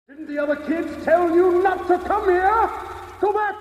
Didn't the other kids tell you not to come here? Go back!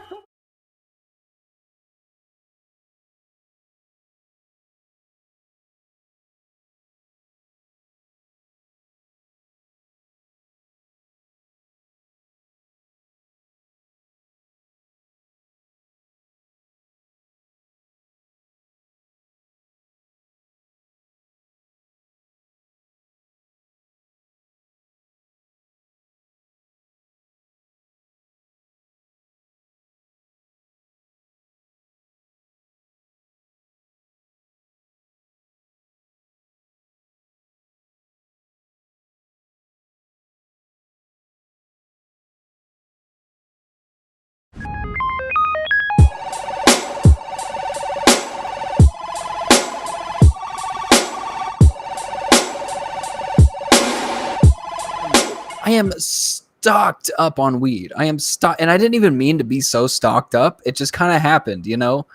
I am stocked up on weed. I am stocked, and I didn't even mean to be so stocked up. It just kind of happened, you know.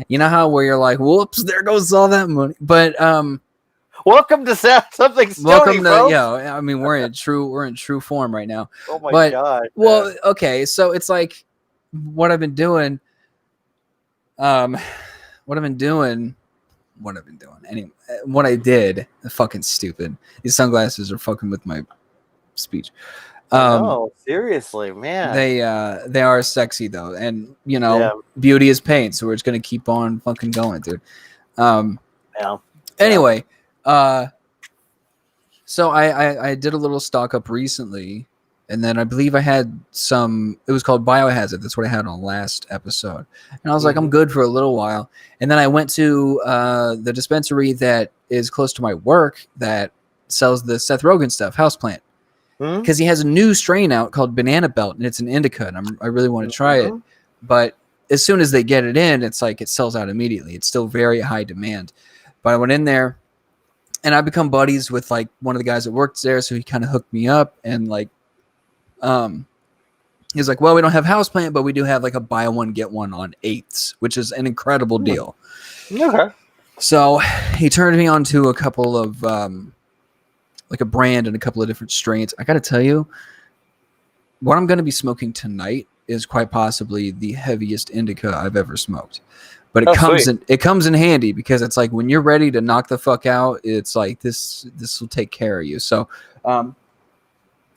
You know how where you're like, "Whoops, there goes all that money." But welcome to something Stoney, welcome to folks. yeah. I mean, we're in true form right now. Oh my god. Well, okay, so it's like what I've been doing. What I've been doing. Anyway, what I did. Fucking stupid. These sunglasses are fucking with my speech. No, seriously, man. They are sexy though, and you know, beauty is pain, so we're just gonna keep on fucking going, dude. Anyway, so I did a little stock up recently, and then I believe I had some. It was called Biohazard. That's what I had on last episode, and I was like, I'm good for a little while, and then I went to the dispensary that is close to my work that sells the Seth Rogen stuff, Houseplant. Because he has a new strain out called Banana Belt, and it's an indica, and I really want to try it. But as soon as they get it in, it's like it sells out immediately. It's still very high demand. But I went in there, and I become buddies with like one of the guys that works there, so he kind of hooked me up, and like, he's like, well, we don't have Houseplant, but we do have like a buy one get one on 8ths, which is an incredible deal. Okay. So he turned me on to a couple of like a brand and a couple of different strains. I got to tell you, what I'm going to be smoking tonight is quite possibly the heaviest indica I've ever smoked. But it comes in handy because it's like when you're ready to knock the fuck out, it's like this will take care of you. So I'll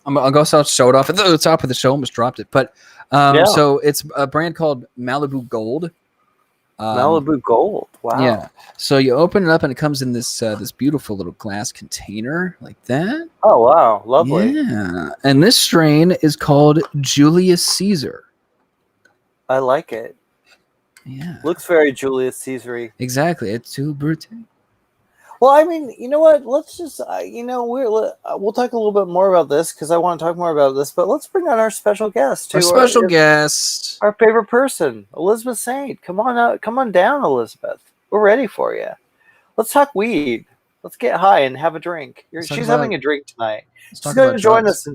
go show it off at the top of the show. Almost dropped it, but so it's a brand called Malibu Gold. Malibu Gold. Wow. Yeah. So you open it up and it comes in this this beautiful little glass container like that. Oh wow, lovely. Yeah. And this strain is called Julius Caesar. I like it. Yeah. Looks very Julius Caesar-y. Exactly. It's too brute. Well, I mean, you know what? Let's just, we'll talk a little bit more about this because I want to talk more about this. But let's bring on our special guest. Our special guest, our favorite person, Elizabeth Saint. Come on out, come on down, Elizabeth. We're ready for you. Let's talk weed. Let's get high and have a drink. She's having a drink tonight. She's going to join us.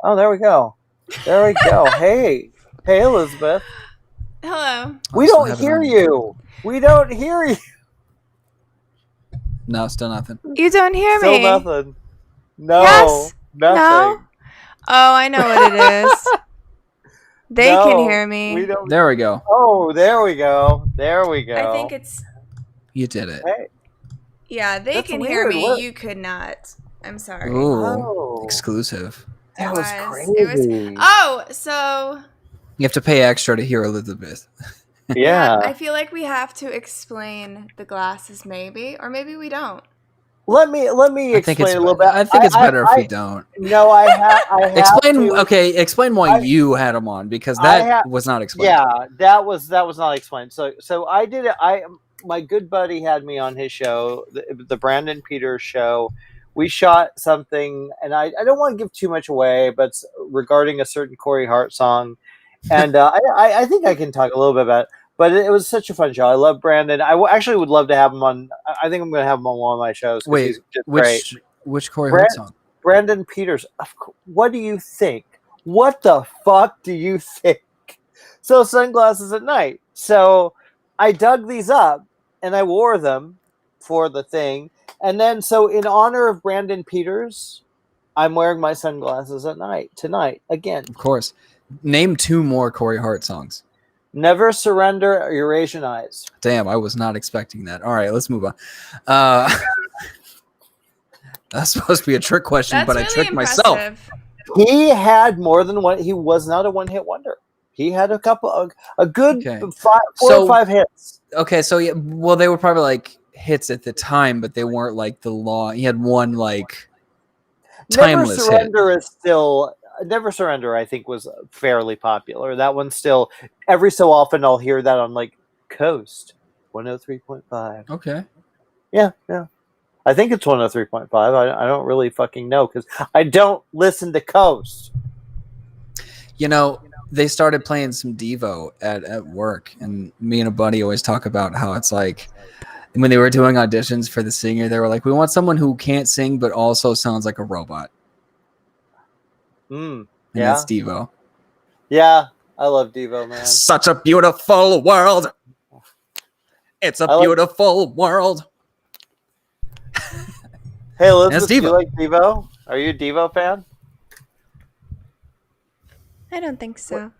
Oh, there we go. There we go. Hey, Elizabeth. Hello. We don't hear you. We don't hear you. No, still nothing. You don't hear me. Still nothing. No. Yes? Nothing. No? Oh, I know what it is. They can hear me. There we go. Oh, there we go. There we go. I think it's... You did it. Hey. Yeah, they can hear me. What? You could not. I'm sorry. Ooh, exclusive. That was crazy. So... You have to pay extra to hear Elizabeth. Yeah. I feel like we have to explain the glasses, maybe, or maybe we don't. Let me explain a little bit. I think it's better if we don't. No, I have explain. Okay, explain why you had them on because that was not explained. Yeah, that was not explained. So I did it. My good buddy had me on his show, the Brandon Peters show. We shot something, and I don't want to give too much away, but it's regarding a certain Corey Hart song. And I think I can talk a little bit about it. But it was such a fun show. I love Brandon. I actually would love to have him on. I think I'm going to have him on one of my shows. Wait, which Corey Hart song? Brandon Peters. What do you think? What the fuck do you think? So Sunglasses at Night. So I dug these up and I wore them for the thing. And then so in honor of Brandon Peters, I'm wearing my sunglasses at night tonight again. Of course. Name 2 more Corey Hart songs. Never Surrender or Eurasian Eyes. Damn, I was not expecting that. All right, let's move on. That's supposed to be a trick question, That's but really I tricked impressive. myself. He had more than one. He was not a one-hit wonder. He had a couple, a good Okay. 4 or 5 hits. Okay, so yeah, well, they were probably like hits at the time, but they weren't like the law. He had one like timeless Never Surrender is still. Never Surrender, I think, was fairly popular. That one's still. Every so often, I'll hear that on like Coast 103.5. hit. Okay. Yeah. I think it's 103.5. I don't really fucking know because I don't listen to Coast. You know, they started playing some Devo at work, and me and a buddy always talk about how it's like when they were doing auditions for the singer, they were like, we want someone who can't sing but also sounds like a robot. And Yeah. that's Devo. Yeah, I love Devo, man. Such a beautiful world. It's a beautiful world. Hey, Elizabeth, That's do you Devo. like Devo? Are you a Devo fan? I don't think so.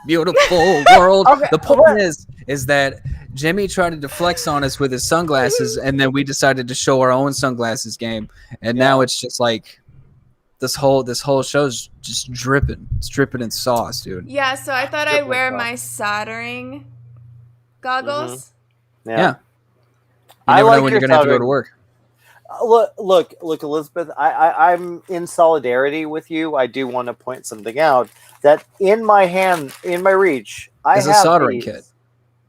Beautiful world. Okay, The point is that Jimmy tried to flex on us with his sunglasses, and then we decided to show our own sunglasses game, and now it's just like this whole show's just dripping. It's dripping in sauce, dude. Yeah, so I thought I'd wear my soldering goggles. Yeah. You I never like know when your you're gonna have to go to soldering. work. Look, Elizabeth. I'm in solidarity with you. I do want to point something out that in my hand, in my reach, I It's a have soldering these. kit.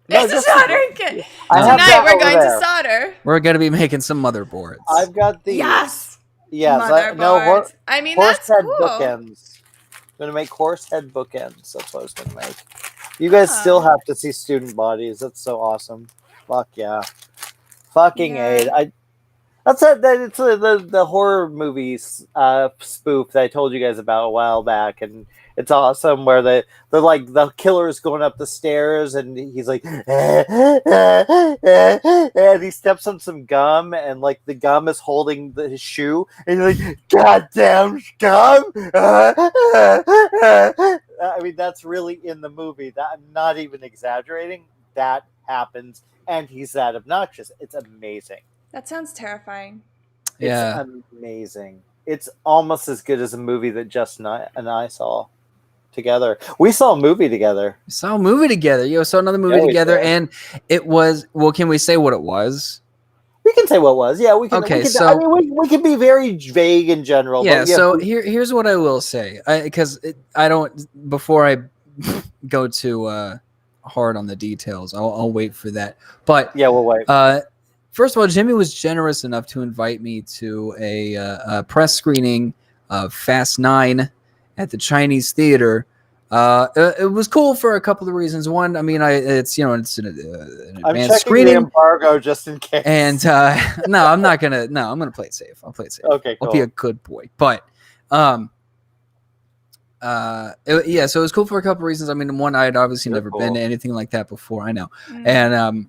No, It's a just- soldering kit. I have Tonight that we're over going there. to solder. We're gonna be making some motherboards. I've got these. Yes. Yes. Motherboards. I mean, horse that's head cool. bookends. I'm gonna make horse head bookends. That's what I was gonna make. You guys still have to see student bodies. That's so awesome. Fuck yeah. Fucking Yeah. A. That's it. It's the horror movies spoof that I told you guys about a while back, and it's awesome. Where they're like the killer's going up the stairs, and he's like, and he steps on some gum, and like the gum is holding his shoe, and he's like, "Goddamn gum!" I mean, that's really in the movie. That I'm not even exaggerating. That happens, and he's that obnoxious. It's amazing. That sounds terrifying. Yeah. It's amazing. It's almost as good as a movie that Justin and I saw together. We saw a movie together. We saw a movie together. Saw another movie Yeah, we together, did. and it was. Well, can we say what it was? We can say what it was. Yeah, we can. Okay, we can, so- I mean, we can be very vague in general. Yeah. But So here's what I will say, because I don't. Before I go too hard on the details, I'll wait for that. But yeah, we'll wait. first of all, Jimmy was generous enough to invite me to a press screening of Fast 9 at the Chinese Theater. It was cool for a couple of reasons. One, I mean, it's an I'm advanced checking the screening, embargo just in case. and no, I'm not gonna. No, I'm gonna play it safe. I'll play it safe. Okay, I'll cool. be a good boy. But so it was cool for a couple of reasons. I mean, one, I had obviously You're never cool. been to anything like that before. I know, Mm. and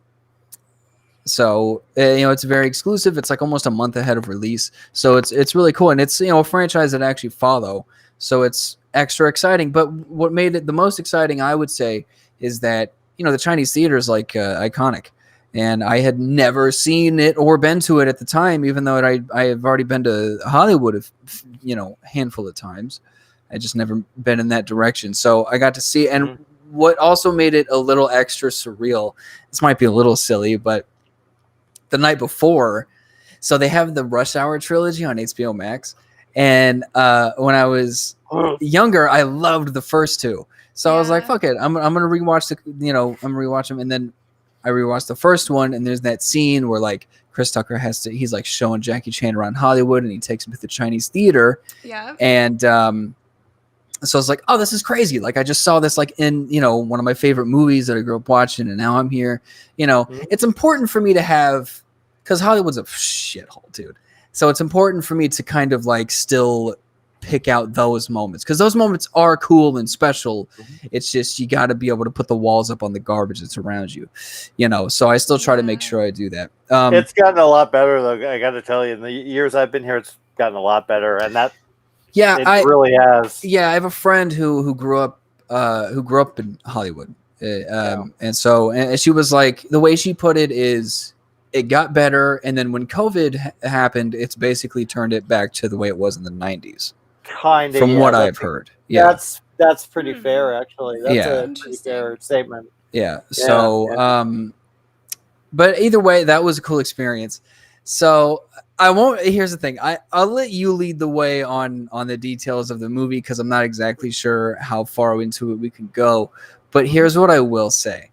so it's very exclusive. It's like almost a month ahead of release, so it's really cool, and it's a franchise that I actually follow, so it's extra exciting. But what made it the most exciting, I would say, is that the Chinese theater is like iconic, and I had never seen it or been to it at the time, even though I have already been to Hollywood a handful of times. I just never been in that direction, so I got to see. And what also made it a little extra surreal, this might be a little silly, but the night before, so they have the Rush Hour trilogy on HBO Max, and when I was younger, I loved the first two, so I was like, Yeah. "Fuck it, I'm gonna rewatch I'm gonna rewatch them." And then I rewatched the first one, and there's that scene where like Chris Tucker he's like showing Jackie Chan around Hollywood, and he takes him to the Chinese theater, Yeah. and so I was like, "Oh, this is crazy!" Like I just saw this like in one of my favorite movies that I grew up watching, and now I'm here. It's important for me to have, because Hollywood's a shithole, dude. So it's important for me to kind of like still pick out those moments, because those moments are cool and special. It's just you got to be able to put the walls up on the garbage that's around you, So I still try to make Yeah. sure I do that. It's gotten a lot better, though. I got to tell you, in the years I've been here, it's gotten a lot better, and that really has. Yeah, I have a friend who grew up in Hollywood, and she was like, the way she put it is, it got better, and then when COVID happened, it's basically turned it back to the way it was in the 90s. Kind of, from what I've heard. Yeah, that's pretty fair, actually. That's a pretty fair statement. Yeah. So, but either way, that was a cool experience. So I won't. Here's the thing. I'll let you lead the way on the details of the movie because I'm not exactly sure how far into it we can go. But here's what I will say,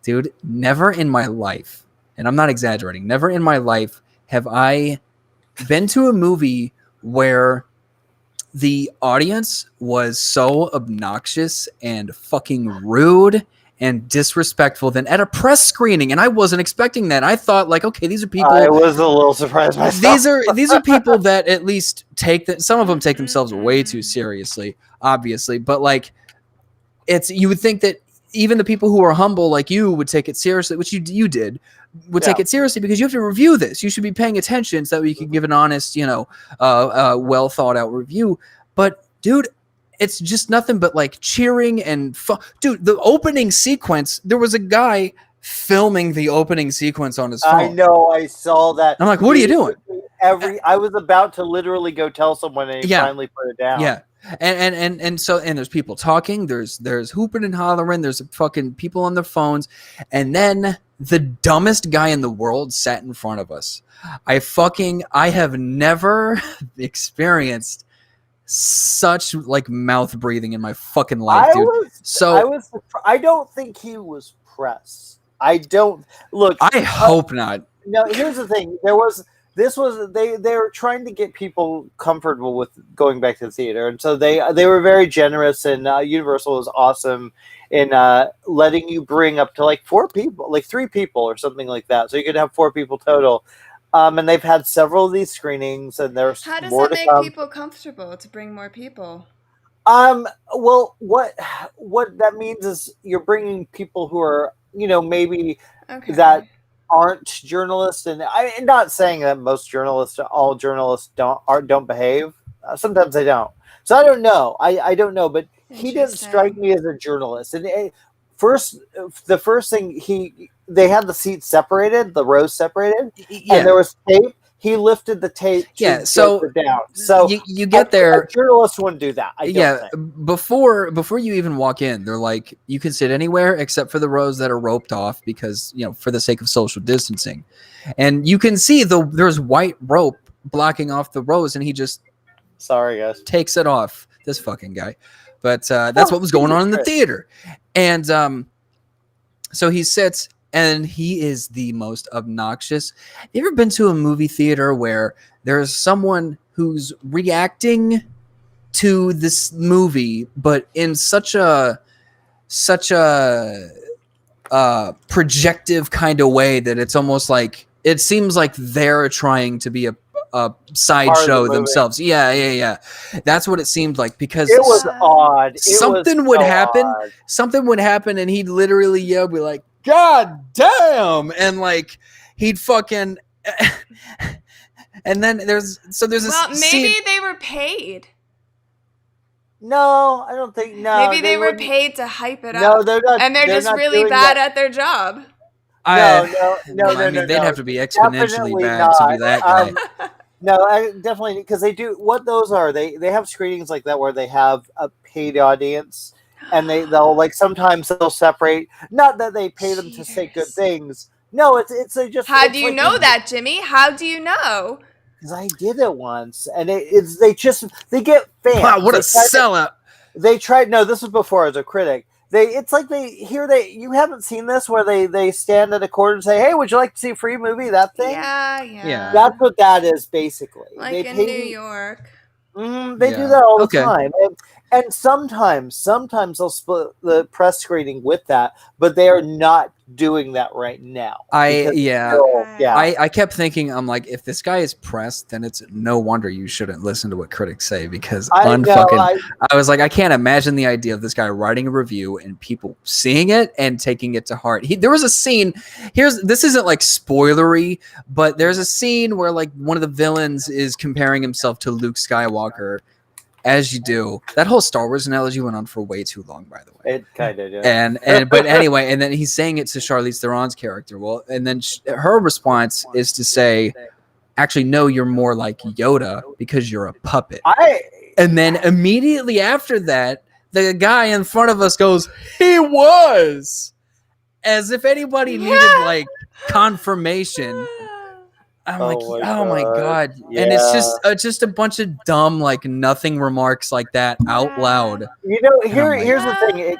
dude. Never in my life, and I'm not exaggerating. Never in my life have I been to a movie where the audience was so obnoxious and fucking rude and disrespectful than at a press screening, and I wasn't expecting that. I thought, like, okay, these are people. I was a little surprised myself. These are people that at least some of them take themselves way too seriously, obviously, but like, you would think that even the people who are humble like you would take it seriously, which you did. Would take it seriously because you have to review this. You should be paying attention so that we can give an honest, well thought out review. But dude, it's just nothing but like cheering and dude. The opening sequence, there was a guy filming the opening sequence on his phone. I know, I saw that. I'm like, what are you doing? I was about to literally go tell someone, and he finally put it down. Yeah. And there's people talking, there's hooping and hollering, there's fucking people on their phones, and then the dumbest guy in the world sat in front of us. I have never experienced such like mouth breathing in my fucking life, dude. I don't think he was press. I don't look. I hope not. No, here's the thing. They were trying to get people comfortable with going back to the theater, and so they were very generous, and Universal was awesome in letting you bring up to like 4 people, like 3 people or something like that, so you could have 4 people total. And they've had several of these screenings, and there's how does more that to make come. people comfortable to bring more people? Well, what that means is you're bringing people who are, maybe that aren't journalists, and I'm not saying that all journalists don't behave. Sometimes they don't. So I don't know. I don't know, but he didn't strike me as a journalist. And the first thing they had the seats separated, the rows separated, and there was tape. He lifted the tape. So down. So you get there. A journalist wouldn't do that. I don't think. Before you even walk in, they're like, you can sit anywhere except for the rows that are roped off because for the sake of social distancing, and you can see there's white rope blocking off the rows, and he just takes it off. This fucking guy, but that's what was going on in the theater, and so he sits. And he is the most obnoxious. You ever been to a movie theater where there's someone who's reacting to this movie, but in such a projective kind of way that it's almost like it seems like they're trying to be a sideshow themselves. Yeah. That's what it seemed like because it was odd. Something would happen, and he'd literally yell, be like, God damn, and like he'd fucking and then there's maybe they were paid. No, I don't think. No, maybe they were paid to hype it up. No, they're not, and they're just really bad at their job. No. I mean, they'd have to be exponentially bad to be that guy. No, definitely, because they do what those are. They have screenings like that where they have a paid audience. And they'll like sometimes they'll separate. Not that they pay them to say good things. No, it's just. How do you know that, Jimmy? How do you know? Because I did it once, and they get fans. Wow, what a sellout! They tried. No, this was before as a critic. You haven't seen this where they stand at a corner and say, "Hey, would you like to see a free movie?" That thing. Yeah. That's what that is basically. Like in New York. They do that all the time. And sometimes they'll split the press screening with that, but they are not doing that right now. I kept thinking, I'm like, if this guy is pressed, then it's no wonder you shouldn't listen to what critics say, because I was like, I can't imagine the idea of this guy writing a review and people seeing it and taking it to heart. There was a scene, this isn't like spoilery, but there's a scene where like one of the villains is comparing himself to Luke Skywalker. As you do. That whole Star Wars analogy went on for way too long, by the way. It kind of did. And but anyway, and then he's saying it to Charlize Theron's character. Well, and then her response is to say, actually, no, you're more like Yoda because you're a puppet. And then immediately after that, the guy in front of us goes, he was. As if anybody needed like confirmation. I'm like, oh my god, yeah. And it's just a bunch of dumb, like nothing remarks like that out loud. You know, here's the thing: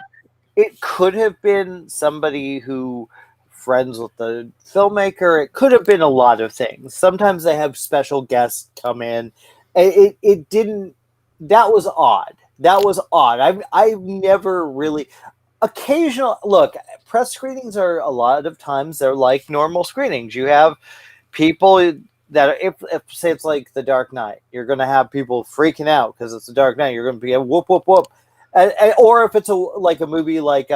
it could have been somebody who friends with the filmmaker. It could have been a lot of things. Sometimes they have special guests come in. It didn't. That was odd. I've never really. Occasional look. Press screenings are a lot of times they're like normal screenings. You have people that if say it's like The Dark Knight, you're going to have people freaking out because it's The Dark Knight. You're going to be a whoop whoop whoop, or if it's a movie like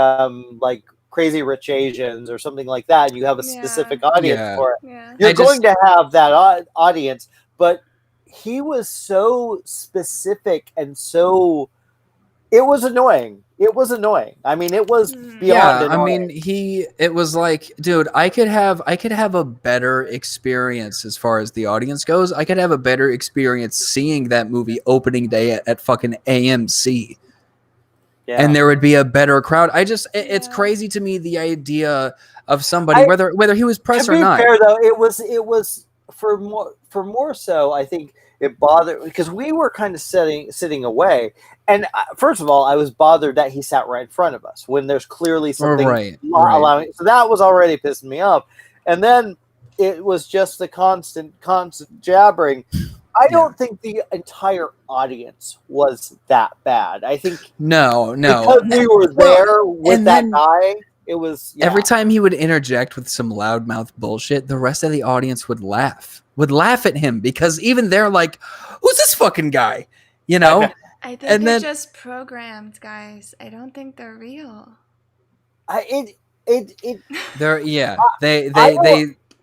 Crazy Rich Asians or something like that, and you have a specific audience for it. Yeah. You're going to have that audience, but he was so specific and so it was annoying. I mean, it was beyond annoying. I mean, it was like, dude, I could have a better experience as far as the audience goes. I could have a better experience seeing that movie opening day at fucking AMC. Yeah. And there would be a better crowd. It's crazy to me, the idea of somebody, whether he was pressed or not. To be fair, though, it was for more so, I think it bothered because we were kind of sitting away. And first of all, I was bothered that he sat right in front of us when there's clearly something allowing. So that was already pissing me off. And then it was just the constant jabbering. I don't think the entire audience was that bad. I think no, because we were there with that guy. It was every time he would interject with some loudmouth bullshit, the rest of the audience would laugh at him because even they're like, "Who's this fucking guy?" You know. I think they're just programmed, guys. I don't think they're real.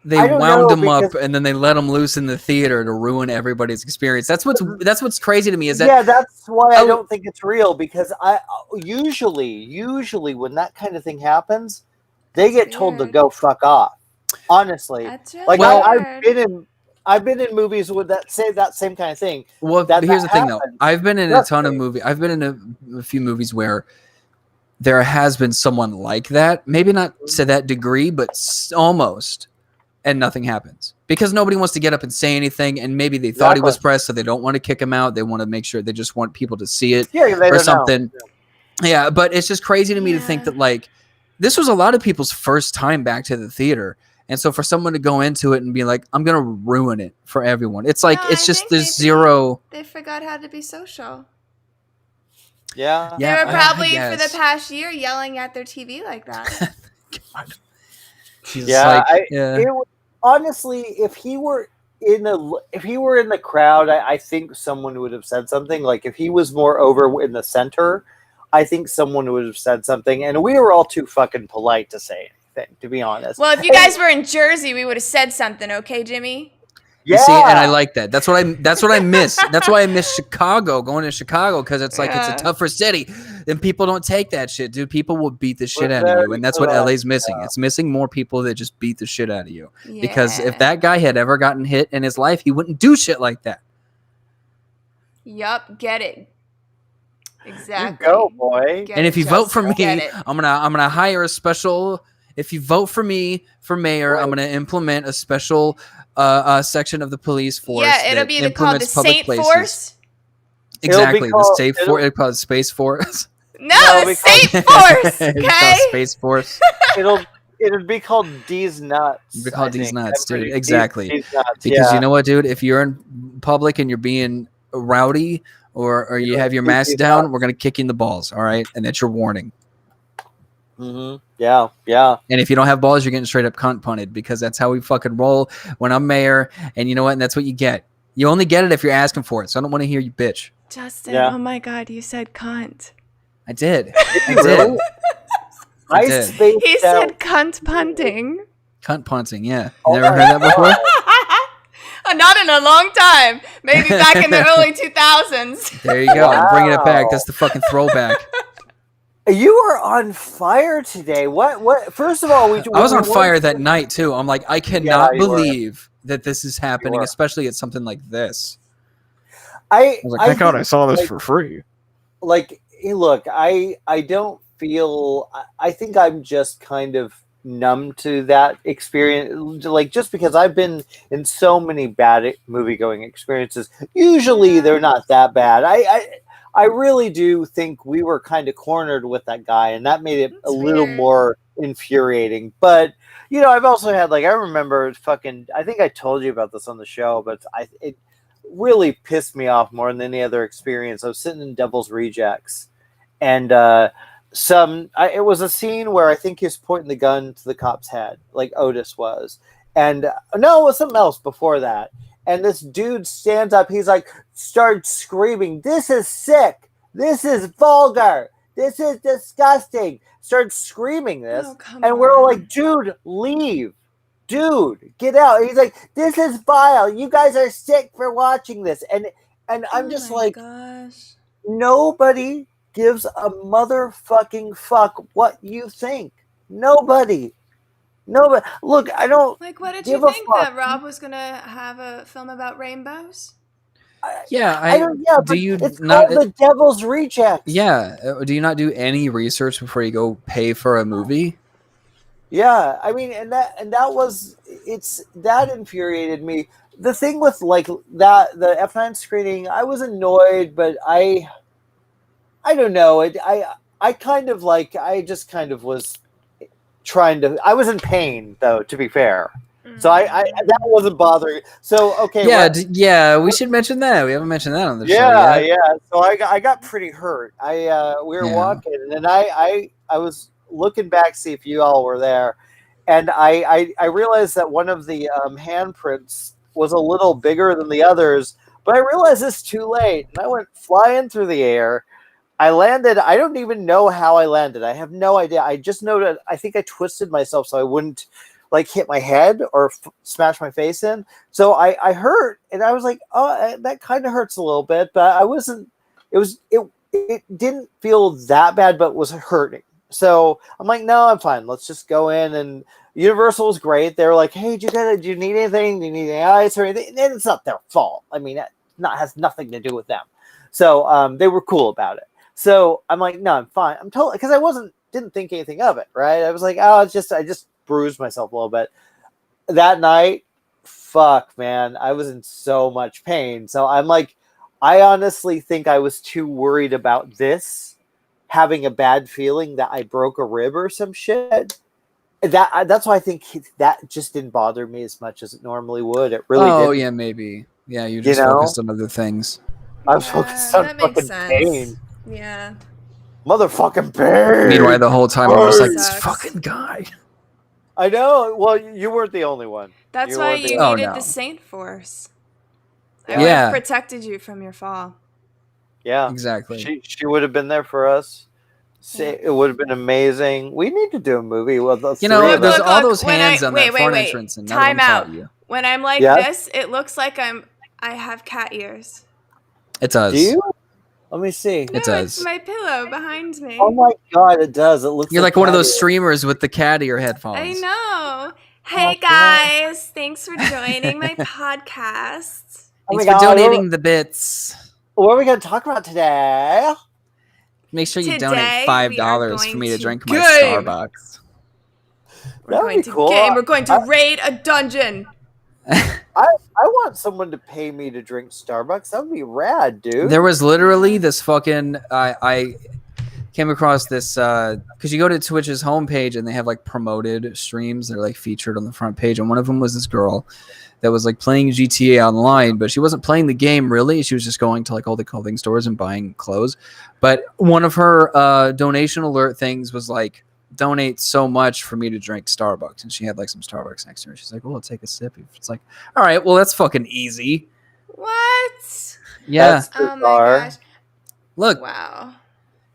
They wound him up and then they let him loose in the theater to ruin everybody's experience. That's what's crazy to me is that that's why I don't think it's real because I usually when that kind of thing happens, they get told to go fuck off. Honestly, that's really weird. I've been in movies with that same kind of thing. Well, here's the thing though. I've been in a ton of movies. I've been in a few movies where there has been someone like that. Maybe not to that degree, but almost. And nothing happens because nobody wants to get up and say anything. And maybe they thought he was pressed, so they don't want to kick him out. They want to make sure they just want people to see it or something. Yeah, but it's just crazy to me to think that like this was a lot of people's first time back to the theater. And so for someone to go into it and be like, I'm going to ruin it for everyone. It's like, it's just there's zero. They forgot how to be social. Yeah. They were probably for the past year yelling at their TV like that. God. Honestly, if he were in the crowd, I think someone would have said something. Like if he was more over in the center, I think someone would have said something. And we were all too fucking polite to say anything, to be honest. Well, if you guys were in Jersey, we would have said something, okay, Jimmy? Yeah. You see, and I like that. That's what I miss. That's why I miss Chicago, going to Chicago, because it's like it's a tougher city. And people don't take that shit, dude. People will beat the shit out of you. And that's what LA's missing. It's missing more people that just beat the shit out of you. Yeah. Because if that guy had ever gotten hit in his life, he wouldn't do shit like that. Yup, get it. Exactly. You go, boy. And if you vote for me, I'm gonna hire a special. If you vote for me for mayor, I'm gonna implement a special section of the police force. Yeah, it'll be called the Saint Force. Exactly, the Space Force. No, the Saint Force. Okay, Space Force. It'd be called D's Nuts. It'd be called D's Nuts, dude. Exactly. D's Nuts, because you know what, dude? If you're in public and you're being rowdy or you have your mask down, we're gonna kick you in the balls. All right, and that's your warning. Yeah. And if you don't have balls, you're getting straight up cunt punted because that's how we fucking roll when I'm mayor. And you know what? And that's what you get. You only get it if you're asking for it. So I don't want to hear you bitch. Justin, Yeah. oh my God, you said cunt. I did. I Really? did. I did. spaced He out. said cunt punting. Cunt punting. Yeah. You Oh never my heard that before? Not in a long time. Maybe back in the early 2000s. There you go. I'm bringing it back. That's the fucking throwback. You are on fire today. What? First of all, I was on fire that night too. I'm like, I cannot you were. believe that this is happening, were. especially at something like this. I was like, thank God I saw this like- for free. Like, hey, look, I don't feel. I think I'm just kind of numb to that experience. Like, just because I've been in so many bad movie going experiences. Usually, they're not that bad. I really do think we were kind of cornered with that guy, and that made it a little more infuriating. But I've also had, like, I remember fucking. I think I told you about this on the show, but it really pissed me off more than any other experience. I was sitting in Devil's Rejects, and it was a scene where I think he was pointing the gun to the cop's head, like Otis was, and no, it was something else before that. And this dude stands up. He's like, starts screaming, "This is sick. This is vulgar. This is disgusting." Starts screaming this, and we're all like, "Dude, leave. Dude, get out." He's like, "This is vile. You guys are sick for watching this." And I'm just like, gosh. Nobody gives a motherfucking fuck what you think. Nobody. Look, I don't. Like, what did give you a think fuck. that Rob was gonna have a film about rainbows? Yeah, I don't. Yeah, do but you it's not? called The Devil's Rejects. Yeah, do you not do any research before you go pay for a movie? Yeah, I mean, and that infuriated me. The thing with like that, the F9 screening, I was annoyed, but I don't know. I kind of like, I just kind of was trying to. I was in pain, though. To be fair, so I that wasn't bothering. So okay, Yeah, we should mention that. We haven't mentioned that on the show yet. yeah. So I got pretty hurt. We were walking, and I was looking back to see if you all were there, and I realized that one of the handprints was a little bigger than the others, but I realized this too late, and I went flying through the air. I landed. I don't even know how I landed. I have no idea. I just know that I think I twisted myself so I wouldn't like hit my head or smash my face in. So I hurt, and I was like, oh, that kind of hurts a little bit, but I wasn't. It didn't feel that bad, but was hurting. So I'm like, no, I'm fine. Let's just go in. And Universal was great. They were like, hey, do you need anything? Do you need any ice or anything? And it's not their fault. I mean, has nothing to do with them. So they were cool about it. So I'm like, no, I'm fine. I'm totally, because I didn't think anything of it, right? I was like, oh, I just bruised myself a little bit. That night, fuck, man, I was in so much pain. So I'm like, I honestly think I was too worried about this, having a bad feeling that I broke a rib or some shit. That's why I think that just didn't bother me as much as it normally would. It really didn't. Oh, yeah, maybe. Yeah, you just focused on other things. I was focused on fucking pain. Yeah. Motherfucking pain. Meanwhile, the whole time I was like, this Sucks. fucking guy. I know. Well, you weren't the only one. That's why you Oh, needed no. the Saint Force. It Yeah. would Yeah. have protected you from your fall. Yeah, Exactly. she would have been there for us. It would have been amazing. We need to do a movie with the You know, three of there's us. all those when hands on that front wait. entrance, and none of them Time out. caught you. When I'm like Yeah? this, it looks like I have cat ears. It does. Do you? Let me see. It No, does. it's my pillow behind me. Oh my god, it does. It looks. You're like one of those cat ears. streamers with the cat ear headphones. I know. Hey God. guys, thanks for joining my podcast. Oh my Thanks for God, donating the bits. What are we going to talk about today? Make sure you Today, donate we $5 are for going me to to drink my game. Starbucks. We're That'd going be to cool. game. We're going to raid a dungeon. I want someone to pay me to drink Starbucks. That would be rad, dude. There was literally this fucking came across this because you go to Twitch's homepage and they have like promoted streams. They're like featured on the front page, and one of them was this girl that was like playing GTA Online, but she wasn't playing the game really. She was just going to like all the clothing stores and buying clothes. But one of her donation alert things was like, donate so much for me to drink Starbucks. And she had like some Starbucks next to her. She's like, well, I'll take a sip. It's like, all right, well, that's fucking easy. What? Yeah. That's Oh my bizarre. gosh. Look, Wow.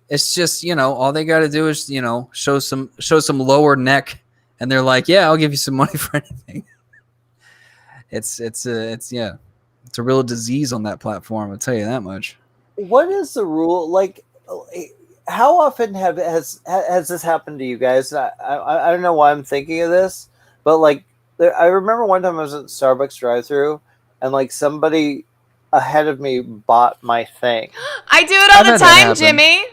it's just, all they got to do is, show some lower neck. And they're like, yeah, I'll give you some money for anything. It's a real disease on that platform. I'll tell you that much. What is the rule? Like, how often has this happened to you guys? I don't know why I'm thinking of this, but like, I remember one time I was at Starbucks drive-thru, and like somebody ahead of me bought my thing. I do it all the time, Jimmy.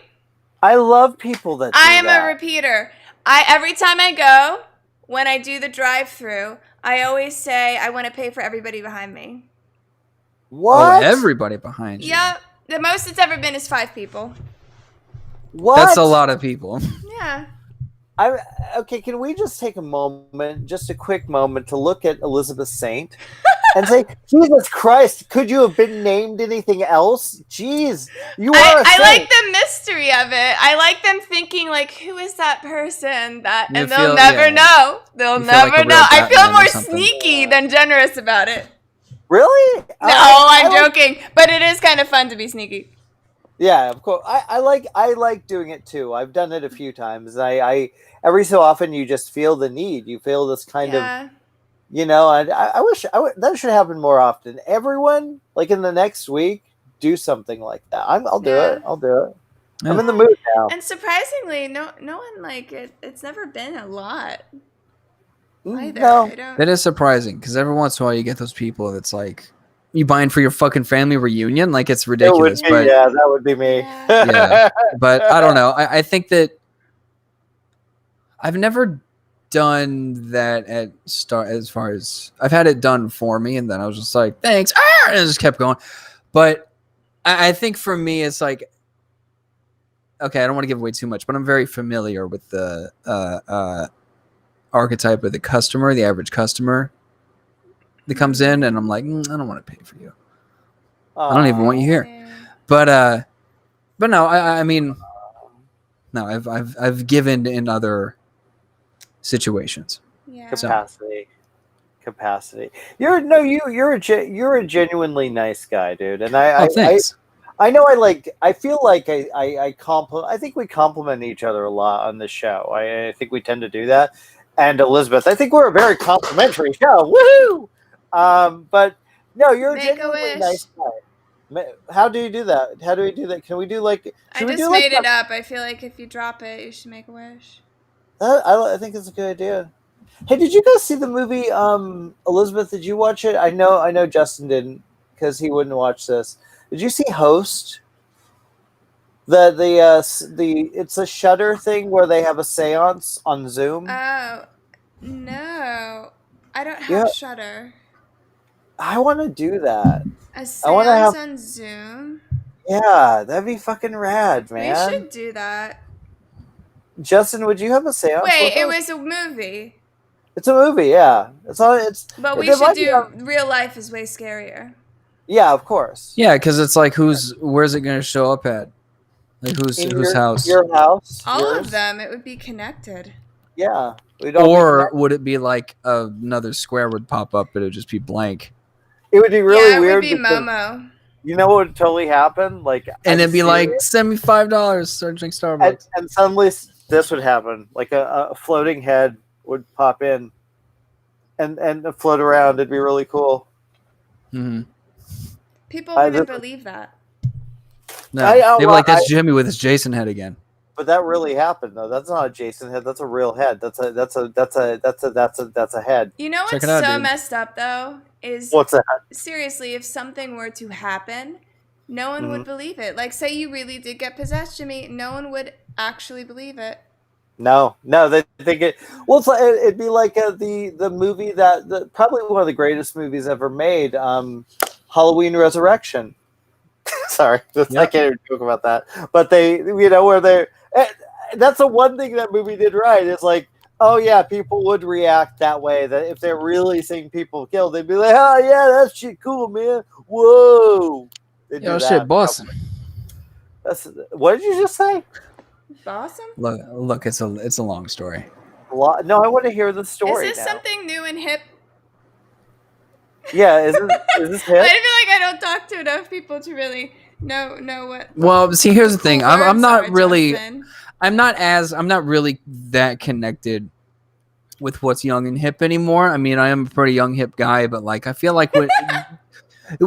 I love people that do I am that. a repeater. Every time I go, when I do the drive-thru, I always say I want to pay for everybody behind me. What? Oh, everybody behind you. Yep. The most it's ever been is 5 people. What? That's a lot of people. Yeah. Okay, can we just take a moment, just a quick moment, to look at Elizabeth Saint and say, Jesus Christ, could you have been named anything else? Jeez, you are a I saint. like the mystery of it. I like them thinking, like, who is that person? And You they'll feel- never yeah. know. They'll You feel like a never real know. I feel Batman or more something. sneaky than generous about it. Really? No, I I'm like- joking. But it is kind of fun to be sneaky. Yeah, of course. I like doing it too. I've done it a few times. I every so often you just feel the need. You feel this kind of, and I wish that should happen more often. Everyone, like in the next week, do something like that. I'll do it. I'll do it. Yeah. I'm in the mood now. And surprisingly, no one like it. It's never been a lot either. No. I don't. That is surprising because every once in a while you get those people that's like, you buying for your fucking family reunion? Like, it's ridiculous. But Yeah, that would be me. Yeah. But I don't know. I think that I've never done that as far as I've had it done for me, and then I was just like, thanks, and I just kept going. But I think for me, it's like, okay, I don't want to give away too much, but I'm very familiar with the archetype of the customer, the average customer that comes in, and I'm like, I don't want to pay for you. I don't even want you here. But no, I mean, no, I've given in other situations. Yeah. Capacity. You're a genuinely nice guy, dude. And I Thanks. I know I feel like I think we compliment each other a lot on this show. I think we tend to do that. And Elizabeth, I think we're a very complimentary show. Woohoo! But no, you're a genuinely nice guy. How do you do that? How do we do that? Can we do like? I just made it up. I feel like if you drop it, you should make a wish. I think it's a good idea. Hey, did you guys see the movie? Elizabeth, did you watch it? I know Justin didn't because he wouldn't watch this. Did you see Host? It's a Shudder thing where they have a seance on Zoom. Oh no, I don't have Shudder. I want to do that. A seance on Zoom. Yeah, that'd be fucking rad, man. We should do that. Justin, would you have a seance? Wait, it was a movie. It's a movie, yeah. But we should do real life is way scarier. Yeah, of course. Yeah, because it's like where's it going to show up at? Like whose house? Your house. All of them. It would be connected. Yeah. Or would it be like another square would pop up, but it would just be blank? It would be really weird. It would be Momo. You know what would totally happen? Like, and it'd be like, send me $5, start drinking Starbucks. And suddenly this would happen. Like a floating head would pop in and float around. It'd be really cool. Mm-hmm. People wouldn't believe that. No, they'd be like, that's Jimmy with his Jason head again. But that really happened, though. That's not a Jason head. That's a real head. That's a head. You know what's so messed up though is what's that? Seriously, if something were to happen, no one would believe it. Like, say you really did get possessed, Jimmy, no one would actually believe it. No, they think it. Well, it'd be like the movie that probably one of the greatest movies ever made, Halloween Resurrection. Sorry, I can't even joke about that. But where That's the one thing that movie did right. It's like, oh yeah, people would react that way. That if they're really seeing people killed, they'd be like, oh yeah, that shit cool, man. Whoa. Yo, shit, Boston. What did you just say? Awesome. Look, it's a long story. No, I want to hear the story. Is this something new and hip? Yeah, is this hip? I feel like I don't talk to enough people to really know what. Well, see, here's the thing. I'm not really. Justin. I'm not really that connected with what's young and hip anymore. I mean, I am a pretty young hip guy, but like I feel like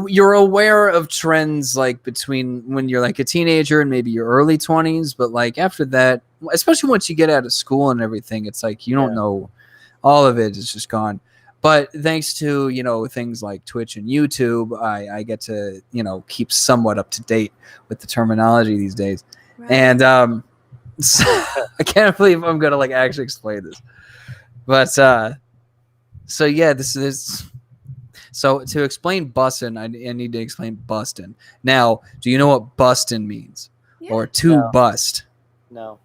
you're aware of trends like between when you're like a teenager and maybe your early 20s, but like after that, especially once you get out of school and everything, it's like you don't know, all of it is just gone. But thanks to, things like Twitch and YouTube, I get to, keep somewhat up to date with the terminology these days. Right. And so, I can't believe I'm going to like actually explain this. But so yeah, this is so to explain bussin', I need to explain bustin'. Now, do you know what bustin' means? Yeah. Or to bust? No.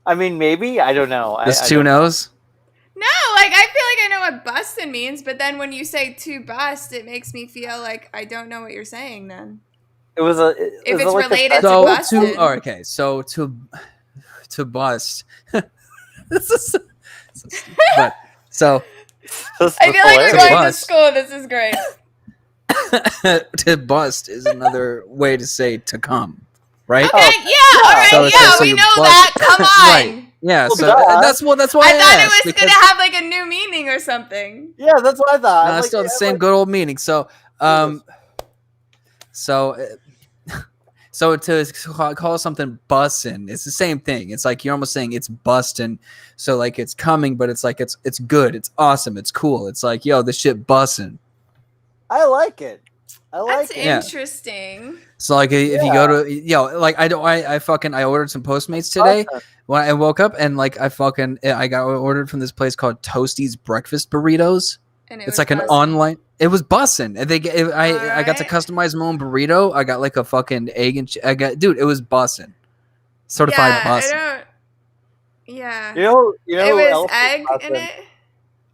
I mean, maybe. I don't know. This two knows? No, like I feel like I know what bustin' means, but then when you say to bust, it makes me feel like I don't know what you're saying then. If it's like related to bustin'. Okay, so to bust. This is but so I feel like we're going to school. This is great. To bust is another way to say to come, right? Okay, all right, so we know that. Come on. Right. Yeah, so that's why I thought it was gonna have like a new meaning or something. Yeah, that's what I thought. No, it's still the same good old meaning. So, so to call something bussin', it's the same thing. It's like you're almost saying it's bustin'. So like it's coming, but it's like it's good, it's awesome, it's cool. It's like, yo, this shit bussin'. I like it. That's interesting. So like if you go to like I ordered some Postmates today when I woke up, and like I got ordered from this place called Toasty's Breakfast Burritos. And it's like an online. It was bussin'. And I got to customize my own burrito. I got like a fucking egg and dude. It was bussin'. Certified bussin'. Yeah. You know it was egg in it.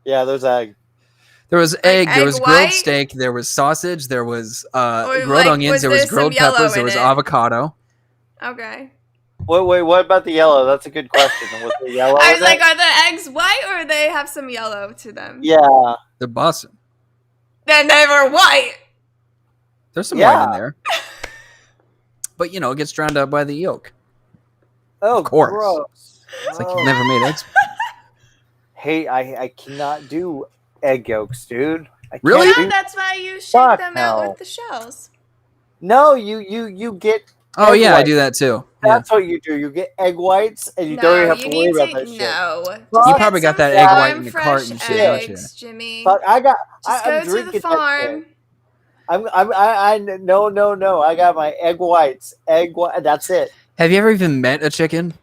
Yeah, there's egg. There was egg, there was grilled white? Steak, there was sausage, there was grilled onions, there was grilled peppers, there was avocado. Okay. Wait, what about the yellow? That's a good question. Was the yellow? I was like, are the eggs white or they have some yellow to them? Yeah. They're bussin'. Then they were white. There's some white in there. But, it gets drowned out by the yolk. Oh, of course. Gross. It's like you've never made eggs. Hey, I cannot do egg yolks, dude. Really? Yeah, that's why you shake them out with the shells. No, you get. Oh yeah, whites. I do that too. That's what you do. You get egg whites, and you don't even have to worry about that shit. No, you probably got that egg white in your cart and shit, don't you? Jimmy. But I'm go drinking to the farm. No. I got my egg whites. That's it. Have you ever even met a chicken?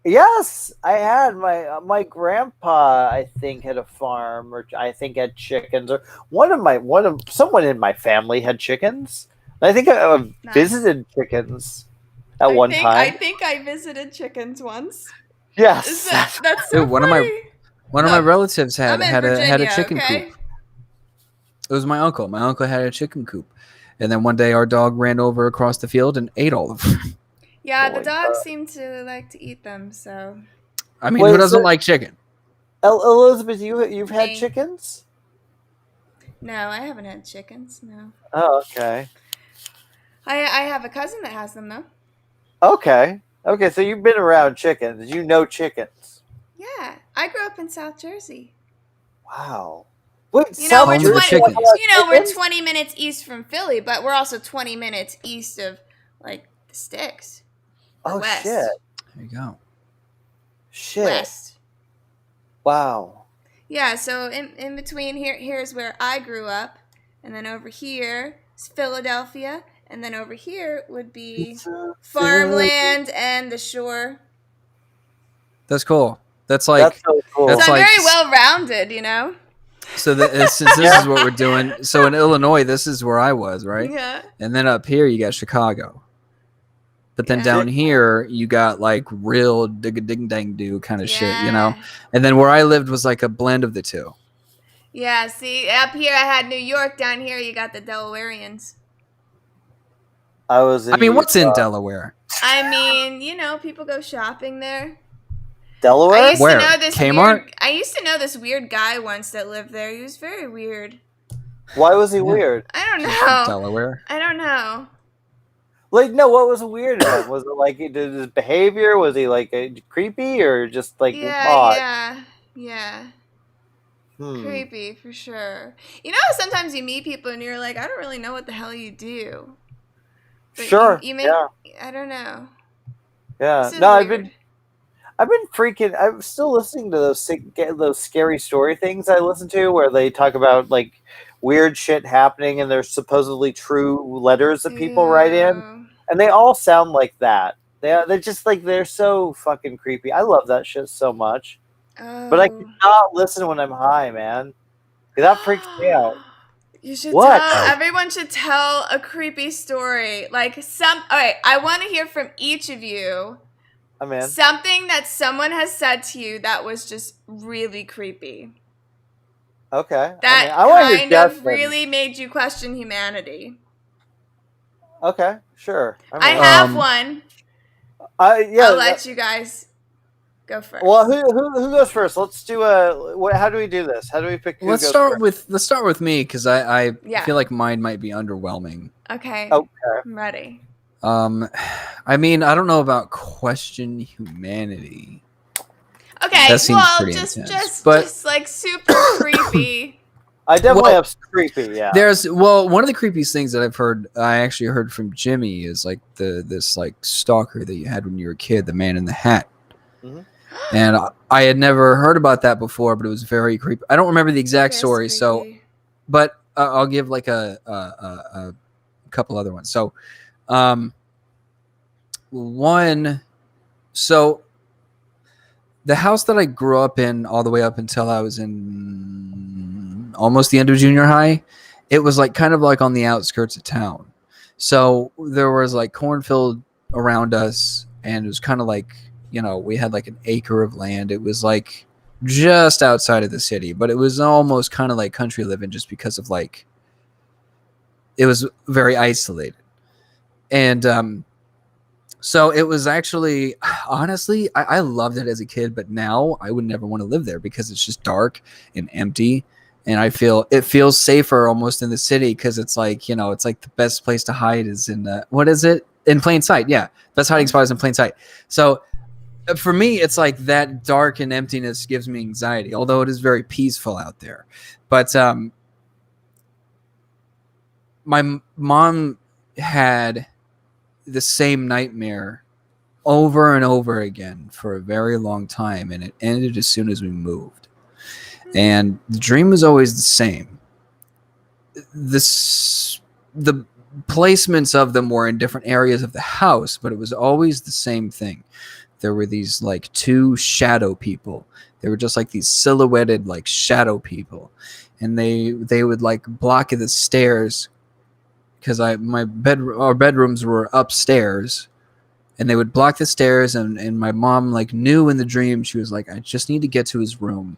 Yes, I had my grandpa. I think had a farm, or I think had chickens, or someone in my family had chickens. I think I visited chickens at one time. I think I visited chickens once. Yes, that's so dude, one of my relatives had a chicken coop. It was my uncle. My uncle had a chicken coop, and then one day our dog ran over across the field and ate all of them. Yeah, the dogs seem to like to eat them. So, I mean, who doesn't like chicken? Elizabeth, you've had chickens? No, I haven't had chickens. No. Oh, okay. I have a cousin that has them though. Okay. So you've been around chickens. You know chickens. Yeah, I grew up in South Jersey. Wow. Wait, we're 20 minutes east from Philly, but we're also 20 minutes east of like the sticks. West. Shit. There you go. Shit. West. Wow. Yeah, so in between here's where I grew up, and then over here is Philadelphia, and then over here would be farmland and the shore. That's cool. That's like so cool. That's so I'm like, very well rounded, So since this is what we're doing, so in Illinois, this is where I was, right? Yeah. And then up here, you got Chicago. But then Yeah. down here, you got like real dig-a-ding-dang-do kind of shit, you know? Yeah. And then where I lived was like a blend of the two. Yeah, see, up here I had New York. Down here you got the Delawareans. I was in I mean, what's in Utah. Delaware? I mean, people go shopping there. Delaware? I used Where? to know this Kmart? I used to know this weird guy once that lived there. He was very weird. Why was he Yeah. weird? I don't know. Delaware. I don't know. Like, no, what was weird about him? Was it like his behavior? Was he like creepy or just like odd? Yeah. Hmm. Creepy for sure. You know, sometimes you meet people and you're like, I don't really know what the hell you do. But Sure. You make, yeah. I don't know. Yeah. This is No, weird. I've been freaking. I'm still listening to those scary story things I listen to, where they talk about like weird shit happening, and there's supposedly true letters that people write in, Ew. and they all sound like that. They're just like they're so fucking creepy. I love that shit so much, but I Oh. cannot listen when I'm high, man. That freaks me out. You should What? tell. Everyone should tell a creepy story. Like all right, I want to hear from each of you. I'm in. Something that someone has said to you that was just really creepy. Okay. That I want to hear kind of Justin. really made you question humanity. Okay, sure. I in. have one. Yeah. I'll let you guys go first. Well, who goes first? Let's do how do we do this? How do we pick? Let's goes start first? with me because I Yeah. feel like mine might be underwhelming. Okay. Okay. I'm ready. I mean, I don't know about question humanity. Okay. That seems Well, pretty just intense, but- just like super creepy. I definitely Well, have some creepy. Yeah. One of the creepiest things that I actually heard from Jimmy is like this like stalker that you had when you were a kid, the man in the hat. Mhm. And I had never heard about that before, but it was very creepy. I don't remember the exact It is story, so creepy. but I'll give like a couple other ones. So, so the house that I grew up in all the way up until I was in almost the end of junior high, it was like kind of like on the outskirts of town. So there was like cornfield around us, and it was kind of like, we had like an acre of land. It was like just outside of the city, but it was almost kind of like country living just because of like, it was very isolated. And so it was actually, honestly, I loved it as a kid, but now I would never want to live there because it's just dark and empty. And it feels safer almost in the city because it's like, it's like the best place to hide is in, what is it? In plain sight. Yeah. Best hiding spot is in plain sight. So for me, it's like that dark and emptiness gives me anxiety, although it is very peaceful out there. But my mom had the same nightmare over and over again for a very long time, and it ended as soon as we moved. And the dream was always the same. The placements of them were in different areas of the house, but it was always the same thing. There were these like two shadow people. They were just like these silhouetted like shadow people, and they would like block the stairs because our bedrooms were upstairs, and they would block the stairs, and my mom like knew in the dream, she was like, I just need to get to his room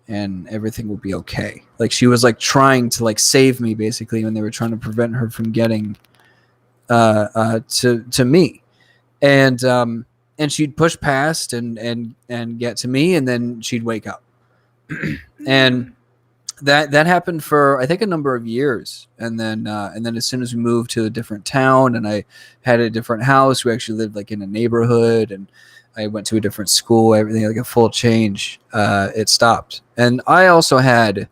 and everything will be okay. Like she was like trying to like save me basically when they were trying to prevent her from getting to me. And she'd push past and get to me, and then she'd wake up. And that happened for I think a number of years, and then as soon as we moved to a different town and I had a different house, we actually lived like in a neighborhood, and I went to a different school, everything like a full change, it stopped. And I also had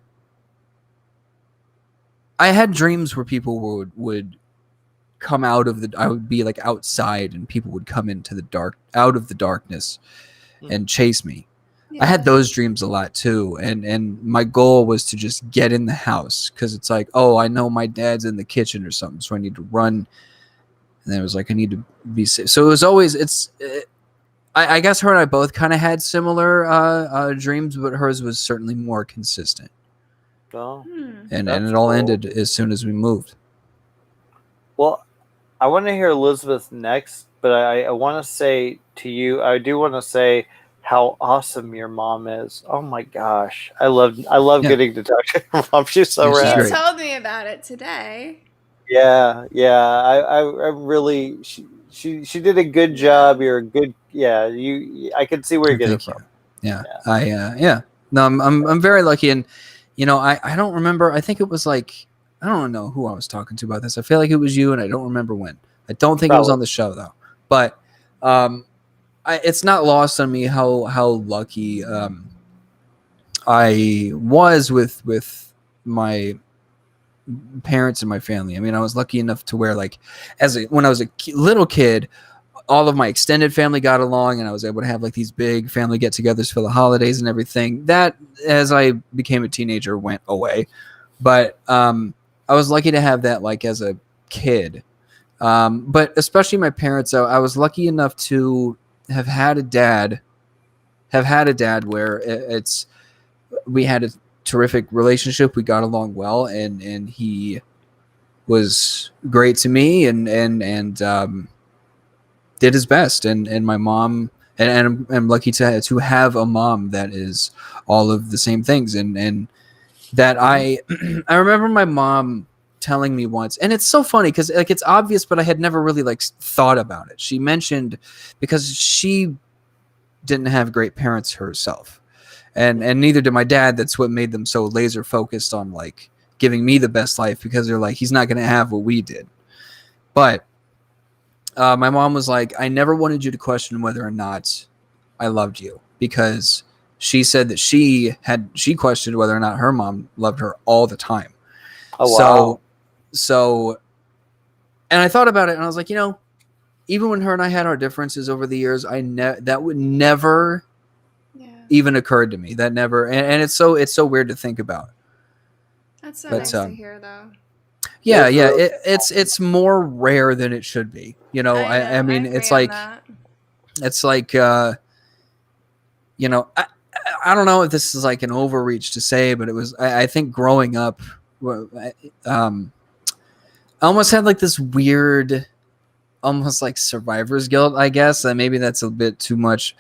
dreams where people would come out of I would be like outside and people would come into the out of the darkness and chase me. Yeah. I had those dreams a lot too, and my goal was to just get in the house because it's like, oh, I know my dad's in the kitchen or something, so I need to run. And then it was like I need to be safe. So it was always I guess her and I both kind of had similar dreams, but hers was certainly more consistent. Oh. And it all ended as soon as we moved. Well, I want to hear Elizabeth next, but I want to say to you, I do want to say how awesome your mom is. Oh my gosh, I love Yeah. getting to talk to your mom. She's so Yeah, she's She rad. great. told me about it today. Yeah. I really she did a good job. You're a good I can see where you're getting it Thank you. from. Yeah. Yeah. Yeah. No, I'm very lucky, and I don't remember. I think it was like, I don't know who I was talking to about this. I feel like it was you, and I don't remember when. I don't think it was Probably. on the show though. But it's not lost on me how lucky I was with my parents and my family. I mean, I was lucky enough to where, like, when I was a little kid, all of my extended family got along, and I was able to have like these big family get-togethers for the holidays and everything. That, as I became a teenager, went away. But I was lucky to have that, like, as a kid. But especially my parents, I was lucky enough to have had a dad, where we had a terrific relationship. We got along well, and he was great to me, and did his best. And my mom, and I'm lucky to have a mom that is all of the same things, and that I I remember my mom telling me once, and it's so funny because, like, it's obvious, but I had never really, like, thought about it. She mentioned, because she didn't have great parents herself, and neither did my dad. That's what made them so laser focused on, like, giving me the best life, because they're like, he's not going to have what we did. But my mom was like, I never wanted you to question whether or not I loved you, because she said that she questioned whether or not her mom loved her all the time. Oh wow. So, and I thought about it, and I was like, even when her and I had our differences over the years, that would never even occurred to me. That never, and it's so weird to think about. That's so But nice to hear, though. yeah, It's really it's more rare than it should be. I mean, I it's agree on like that. I don't know if this is like an overreach to say, but it was, I think growing up, I almost had like this weird, almost like survivor's guilt, I guess. And maybe that's a bit too much,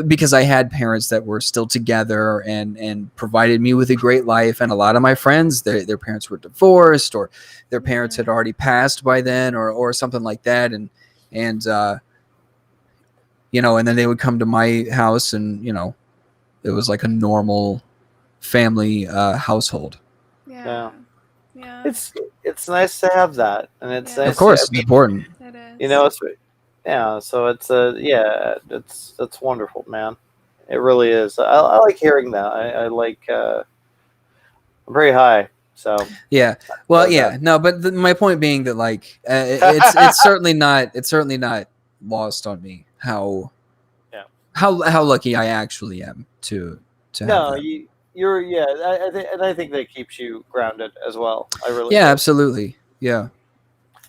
because I had parents that were still together and provided me with a great life. And a lot of my friends, their parents were divorced, or their parents had already passed by then, or something like that. And and then they would come to my house, and it was like a normal family household. Yeah. Yeah. It's nice to have that, and it's Yeah. nice. Of course, I it's important. It is. it's So it's that's wonderful, man. It really is. I like hearing that. I like. I'm very high, so Yeah. Well, love yeah. that. No, but my point being that, like, it's certainly not lost on me how Yeah. how lucky I actually am to have No, that. you're I think that keeps you grounded as well. I really Yeah, do. absolutely. Yeah.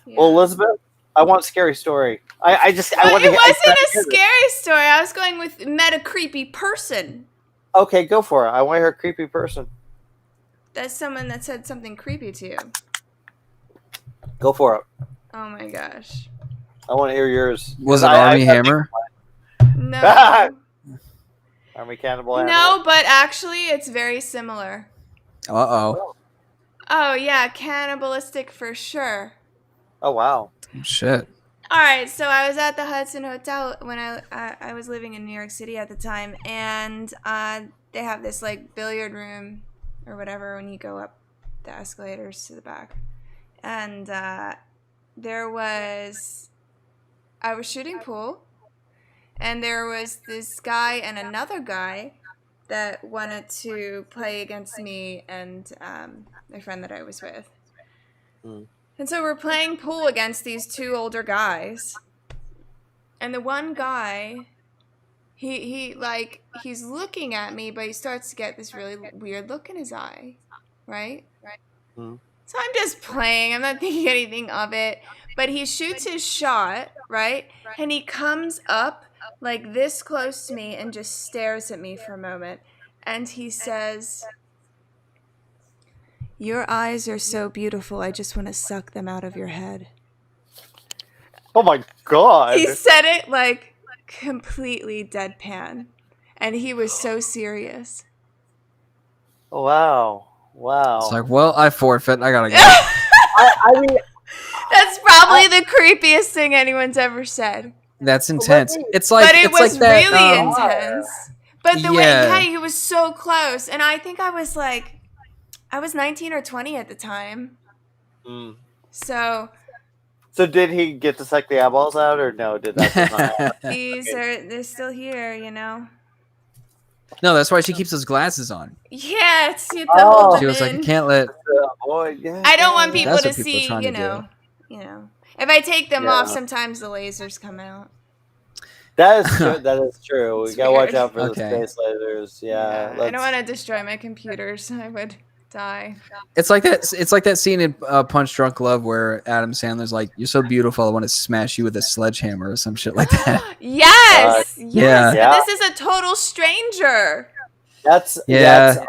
Well, Elizabeth, I want a scary story. I just I Well, want to. it I wasn't gotta a hear this. scary story. I was going with met a creepy person. Okay, go for it. I want to hear a creepy person. That's someone that said something creepy to you. Go for it. Oh my gosh. I want to hear yours. Was it Army Hammer? No. Army Cannibal. No, but actually it's very similar. Uh-oh. Oh yeah, cannibalistic for sure. Oh wow. Shit. All right, so I was at the Hudson Hotel when I was living in New York City at the time, and they have this like billiard room or whatever when you go up the escalators to the back, and I was shooting pool, and there was this guy and another guy that wanted to play against me and my friend that I was with. And so we're playing pool against these two older guys. And the one guy, he's looking at me, but he starts to get this really weird look in his eye, right? So I'm just playing. I'm not thinking anything of it. But he shoots his shot, right? And he comes up like this close to me and just stares at me for a moment. And he says, "Your eyes are so beautiful. I just want to suck them out of your head." Oh my god. He said it like completely deadpan, and he was so serious. Wow. It's like, well, I forfeit. I gotta go. I mean, That's probably the creepiest thing anyone's ever said. That's intense. me- It's like But it it's was like that. really intense. But the way, Yeah. he was so close, and I think I was 19 or 20 at the time. mm. So So did he get to suck the eyeballs out, or no? Did that just not happen? they're still here, you know. No, that's why she keeps those glasses on. Yeah, it's to Oh. hold them She was like, I in. can't let. Oh, boy, yeah, I don't want yeah. people That's to what people are see, trying you to know. If I take them Yeah. off, sometimes the lasers come out. That is true. That is true. We It's gotta watch weird. out for Okay. the space lasers. Yeah, I don't want to destroy my computers. I would die. It's like that. It's like that scene in Punch Drunk Love where Adam Sandler's like, "You're so beautiful, I want to smash you with a sledgehammer" or some shit like that. Yes, Yeah. But this is a total stranger. That's Yeah. That's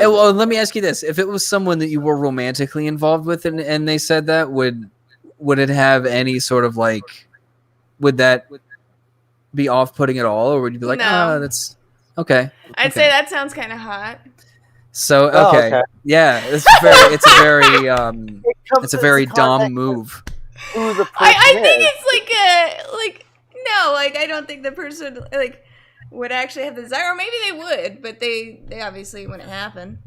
Hey, well, let me ask you this: if it was someone that you were romantically involved with, and they said that, would it have any sort of like, would that be off-putting at all, or would you be like, No. oh, that's okay? I'd Okay. say that sounds kind of hot. So Oh, okay, okay. yeah, it's very It comes it's a into very Dom context move. who the person I think is. it's no, I don't think the person would actually have the desire, or maybe they would, but they obviously wouldn't happen.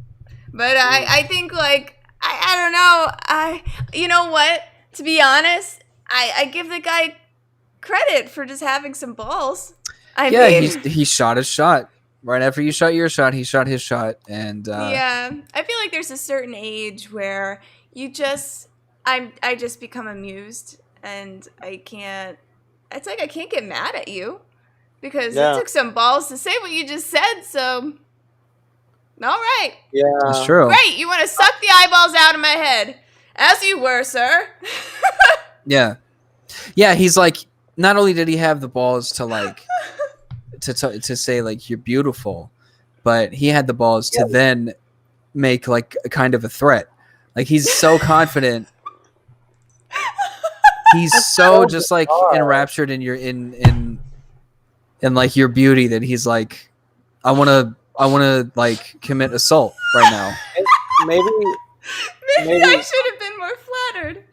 But I think I don't know. You know what? To be honest, I give the guy credit for just having some balls. I mean, he shot his shot right after you shot your shot. He shot his shot, and yeah, I feel like there's a certain age where I just become amused, and I can't. It's like I can't get mad at you because Yeah. it took some balls to say what you just said. So, all right, Yeah, it's true. great. You want to suck the eyeballs out of my head, as you were, sir. Yeah. He's like, not only did he have the balls to like to say like you're beautiful, but he had the balls to then make like a kind of a threat. Like he's so confident. He's so just like enraptured in your in like your beauty that he's like, I want to like commit assault right now. maybe Maybe I should have been more flattered.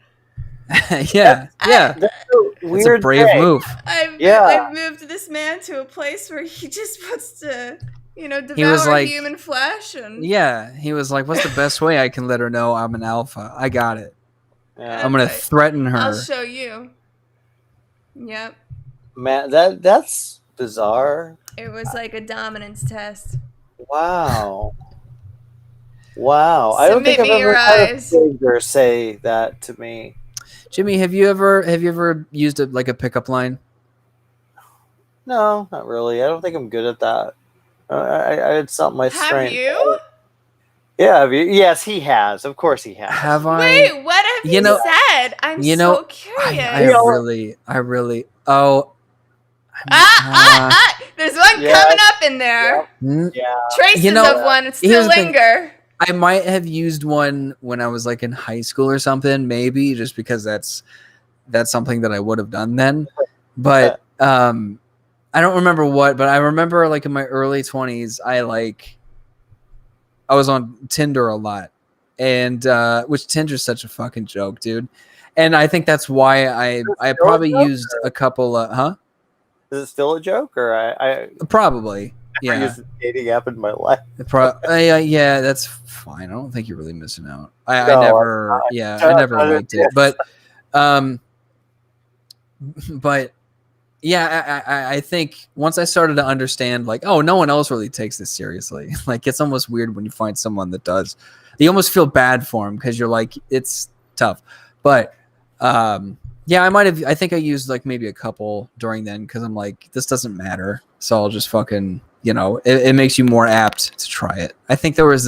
yeah. that's a It's a weird brave thing. move. I've moved this man to a place where he just wants to, devour was like- human flesh, and Yeah, he was like, what's the best way I can let her know I'm an alpha? I got it. Yeah. I'm going to threaten her. I'll show you. Yep, Man, that's bizarre. it was like a dominance test. Wow. Wow. I don't think Submit I've me your ever had a eyes. stranger say that to me. Jimmy, have you ever used like a pickup line? No, not really. I don't think I'm good at that. It's not my Have strength. you? Yeah, have you? Yes, he has. Of course he has. Have I? Wait, what have you said? I'm so curious. I really. Oh. There's one Yeah. coming up in there. Mm, Yeah. Traces of one here's still the thing. linger. I might have used one when I was like in high school or something, maybe just because that's something that I would have done then. But I don't remember what. But I remember like in my early 20s, I was on Tinder a lot, and which Tinder's such a fucking joke, dude. And I think that's why I probably used a couple. Is it still a joke, or I Probably. never Yeah. used a dating app in my life? Yeah, that's fine. I don't think you're really missing out. I No, never, I never liked it, but yeah, I think once I started to understand, like, oh, no one else really takes this seriously. Like, it's almost weird when you find someone that does. You almost feel bad for them because you're like, it's tough. But yeah, I think I used like maybe a couple during then because I'm like, this doesn't matter. So I'll just fucking, it makes you more apt to try it. I think there was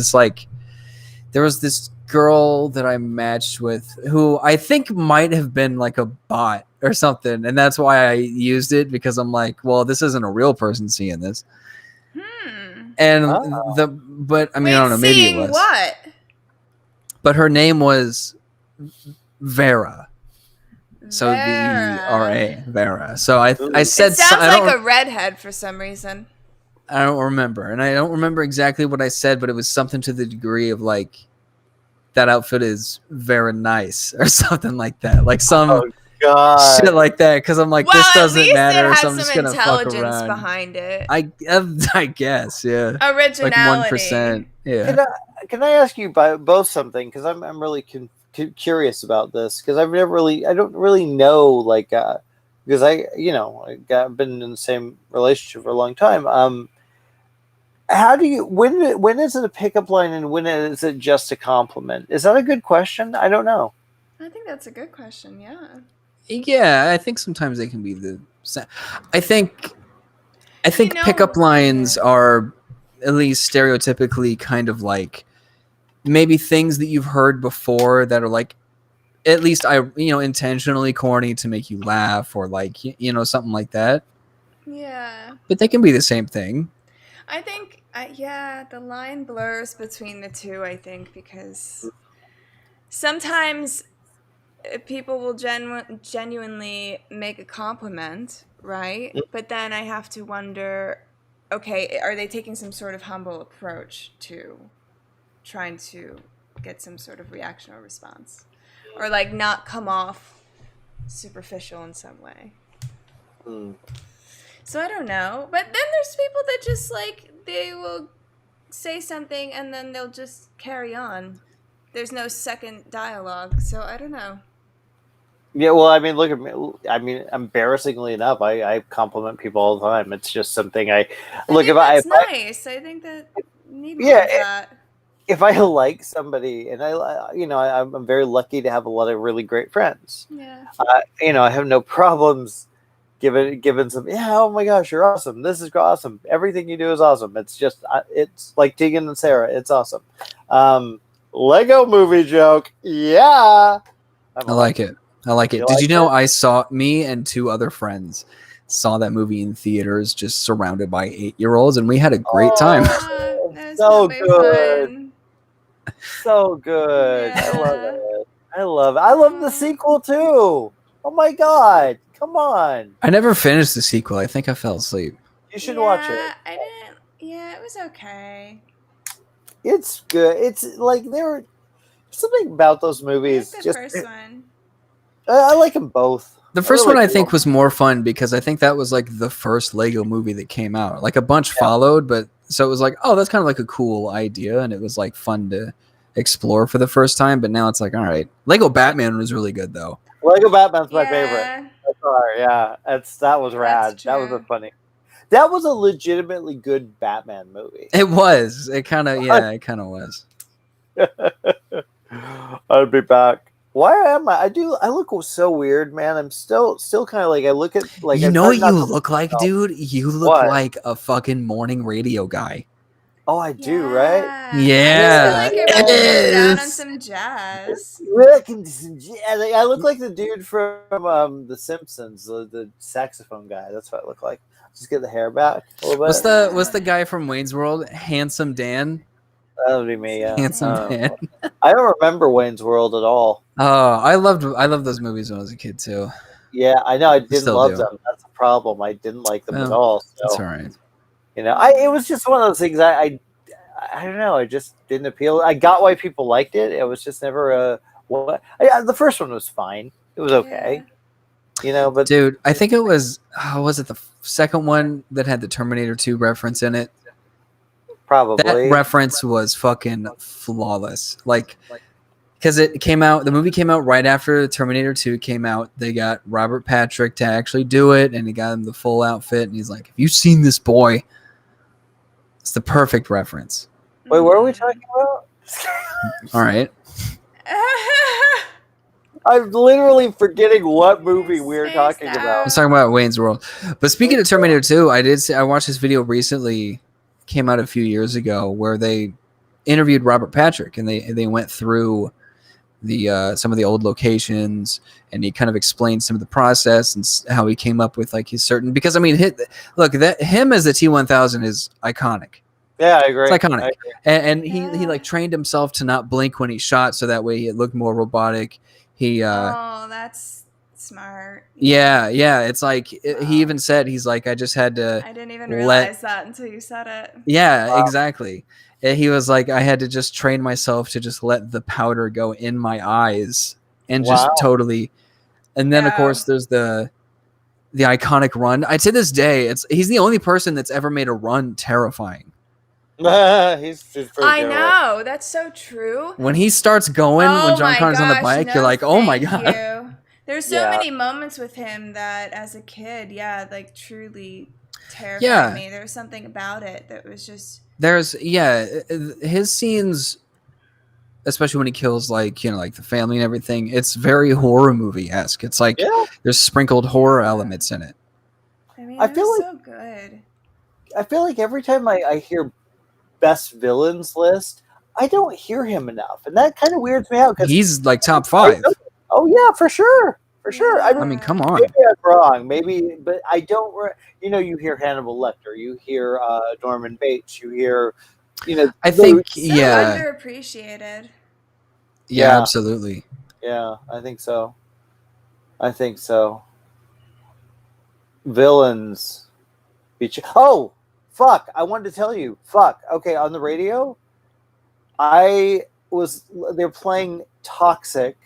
this girl that I matched with who I think might have been like a bot or something. And that's why I used it, because I'm like, well, this isn't a real person seeing this. And but I mean, I don't know, maybe it was. What? But her name was Vera. So Vera. Vera. So I Ooh. said It sounds I like don't, a redhead for some reason. I don't remember, and I don't remember exactly what I said, but it was something to the degree of like that outfit is very nice or something like that, like some Oh God. shit like that. Because I'm like, Well, this at doesn't least matter, it so has I'm just some gonna fuck intelligence around. behind it. I guess, yeah, like Originality. 1%, yeah. Can I ask you both something? Because I'm really curious about this because I don't really know like because I've been in the same relationship for a long time. How do you when is it a pickup line and when is it just a compliment? Is that a good question? I don't know. I think that's a good question. Yeah. Yeah, I think sometimes they can be the I think You know, pickup lines yeah. are at least stereotypically kind of like maybe things that you've heard before that are like at least intentionally corny to make you laugh or like something like that. Yeah. But they can be the same thing. I think, yeah, the line blurs between the two, I think, because sometimes people will genuinely make a compliment, right? But then I have to wonder, okay, are they taking some sort of humble approach to trying to get some sort of reaction or response? Or like not come off superficial in some way. Hmm. So I don't know. But then there's people that just like they will say something and then they'll just carry on. There's no second dialogue. So I don't know. Yeah, well, I mean, look at me. I mean, embarrassingly enough, I compliment people all the time. It's just something I look think that's nice. I think that need more of that. if I like somebody, and I'm very lucky to have a lot of really great friends. Yeah. I have no problems giving some. Yeah, oh my gosh, you're awesome. This is awesome. Everything you do is awesome. It's just it's like Tegan and Sarah. It's awesome. Lego movie joke. Yeah, I like it. Did you know I saw me and two other friends saw that movie in theaters just surrounded by 8-year-olds and we had a great time. That's So probably good. fun. So good. Yeah. I love it. I love the sequel too. Oh my god. Come on. I never finished the sequel. I think I fell asleep. You should watch it. I didn't. Yeah, it was okay. It's good. It's like there's something about those I movies. like the Just first one. I like them both. The first one really I like think them was more fun because I think that was like the first Lego movie that came out. Like a bunch followed, but so it was like, oh, that's kind of like a cool idea, and it was like fun to explore for the first time. But now it's like, all right, Lego Batman was really good though. Lego Batman's my Yeah. favorite. Sorry, yeah, that was rad. That's That was true. that was a legitimately good Batman movie. It was. It kind of was. I'll be back. Why am I? I look so weird, man. I'm still kind of like I look at like You I'm know trying what not you to look like, myself. dude? You look What? like a fucking morning radio guy. Oh, I do, right? Yeah, I just feel like you're about to get down on is. some jazz. I look like the dude from The Simpsons, the saxophone guy. That's what I look like. Just get the hair back a little bit. What's the guy from Wayne's World? Handsome Dan. That would be me. Yeah. Handsome Dan. I don't remember Wayne's World at all. Oh, I loved those movies when I was a kid too. Yeah, I know. I didn't still love do. them. That's the problem. I didn't like them at Well, all. So, That's all right. it was just one of those things. I don't know. It just didn't appeal. I got why people liked it. It was just never a what. The first one was fine. It was okay. But Dude, I think it was the second one that had the Terminator 2 reference in it? probably That reference was fucking flawless. Like, because the movie came out right after Terminator 2 came out. They got Robert Patrick to actually do it, and he got him the full outfit, and he's like, have you seen this boy? It's the perfect reference. Wait, what are we talking about? All right. I'm literally forgetting what movie we're Spaced talking out. I about. was talking about Wayne's World. But speaking of Terminator 2, I watched this video recently, came out a few years ago, where they interviewed Robert Patrick, and they went through the some of the old locations, and he kind of explained some of the process and how he came up with like his certain, because I mean, him as the T-1000 is iconic. Yeah, I agree. It's iconic. I agree. And he like trained himself to not blink when he shot, so that way it looked more robotic. He Oh, that's smart. Yeah. It's like he even said he's like I just had to. I didn't even realize that until you said it. Yeah, exactly. He was like I had to just train myself to just let the powder go in my eyes and just totally. And then of course there's the iconic run. To this day, he's the only person that's ever made a run terrifying. He's pretty I good, know right? that's so true. When he starts going, when John Connor's on the bike, you're like, oh my god. You. There's so many moments with him that, as a kid, like truly terrified me. There was something about it that was just. There's his scenes, especially when he kills like the family and everything. It's very horror movie-esque. It's like there's sprinkled horror elements in it. I mean, I feel so good. I feel like every time I hear best villains list, I don't hear him enough, and that kind of weirds me out because he's like top 5. Oh yeah, for sure. I mean, come on. Maybe I'm wrong, but I don't. You hear Hannibal Lecter, you hear Norman Bates, you hear, I think underappreciated. Yeah, absolutely. Yeah, I think so. Villains. Oh, fuck! I wanted to tell you. Fuck. Okay, on the radio, they're playing Toxic.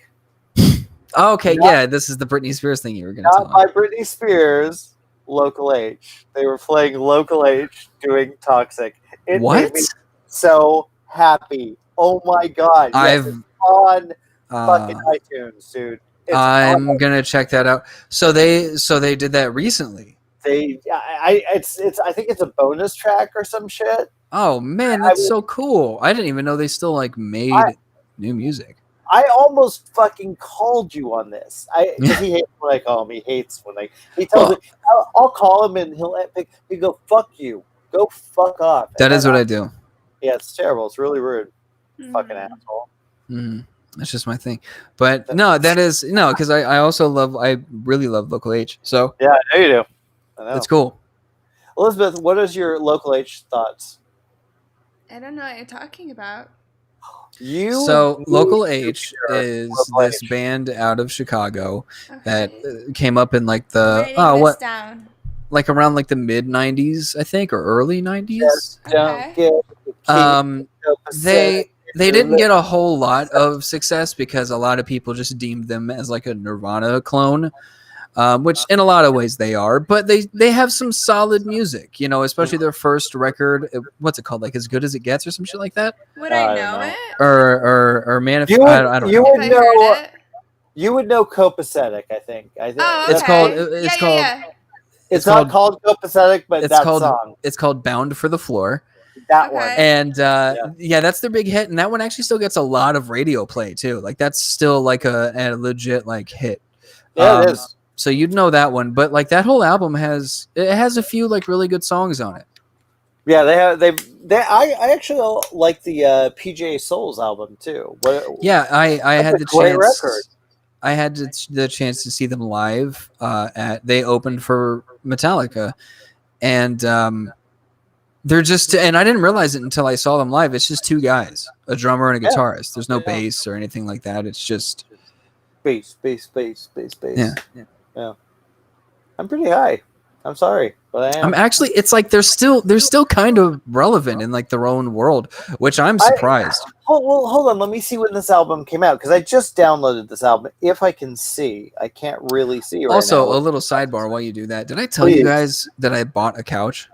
Oh, okay, this is the Britney Spears thing you were going to tell me. Not by Britney Spears, Local H. They were playing Local H doing Toxic. It made me so happy. Oh my god! It's on fucking iTunes, dude. I'm gonna check that out. So they did that recently. I think it's a bonus track or some shit. Oh man, that's so cool. I didn't even know they still like made new music. I almost fucking called you on this. He hates when I call him. He hates when he tells me. I'll call him and he'll go, fuck you. Go fuck off. That is what I do. Yeah, it's terrible. It's really rude. Fucking asshole. Mm-hmm. That's just my thing. But no, because I really love Local H. So yeah, I know you do. I know. It's cool. Elizabeth, what is your Local H thoughts? I don't know what you're talking about. Local H is this band out of Chicago that came up in like the like around like the mid 90s, I think, or early 90s. They didn't get a whole lot of success because a lot of people just deemed them as like a Nirvana clone, which in a lot of ways they are, but they have some solid music, especially their first record. What's it called? Like As Good as It Gets or some shit like that? Would I know it? Or Manifest? I don't know. You would know Copacetic, I think. Oh, okay. It's not called Copacetic, but that song. It's called Bound for the Floor. That one. And that's their big hit, and that one actually still gets a lot of radio play too. Like that's still like a legit like hit. Yeah, it is. So you'd know that one, but like that whole album has a few like really good songs on it. Yeah, I actually like the PJ Souls album too. I had the chance. Record. I had the chance to see them live. They opened for Metallica, and they're just, and I didn't realize it until I saw them live. It's just two guys, a drummer and a guitarist. There's no bass or anything like that. It's just bass. Yeah. I'm pretty high. I'm sorry, but I am. I'm actually. It's like they're still kind of relevant in like their own world, which I'm surprised. Hold on. Let me see when this album came out because I just downloaded this album. If I can see, I can't really see right now. Also, a little sidebar while you do that. Did I tell you guys that I bought a couch?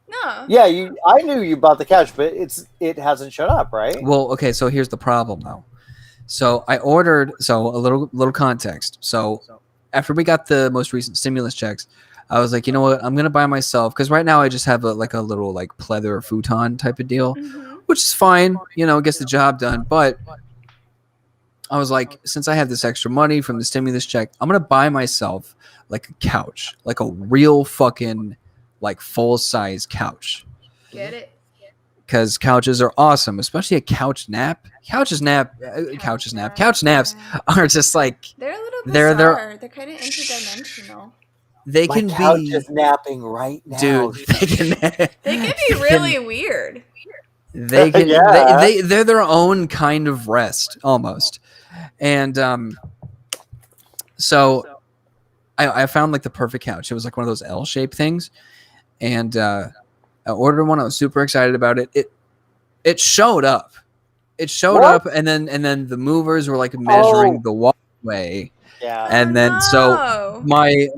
No. Yeah, I knew you bought the couch, but it hasn't showed up, right? Well, okay. So here's the problem, though. So I ordered. So a little context. So after we got the most recent stimulus checks, I was like, you know what? I'm gonna buy myself because right now I just have a little like pleather futon type of deal, which is fine. It gets the job done. But I was like, since I have this extra money from the stimulus check, I'm gonna buy myself like a couch, like a real fucking like full size couch. Get it? Because couches are awesome, especially a couch nap. Couch naps are just like they're a little bizarre. They're kind of interdimensional. They My can couch be is napping right now, dude. They can be really weird. They can. They're their own kind of rest almost, and so I found like the perfect couch. It was like one of those L-shaped things, and I ordered one. I was super excited about it. It showed up. It showed What? up, and then the movers were like measuring the walkway, Yeah. and then so my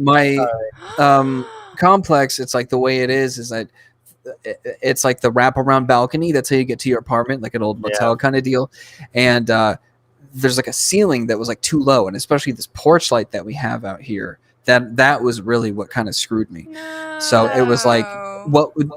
complex. It's like the way it is that it's like the wraparound balcony. That's how you get to your apartment, like an old motel kind of deal, and there's like a ceiling that was like too low, and especially this porch light that we have out here. That was really what kind of screwed me. No. So it was like,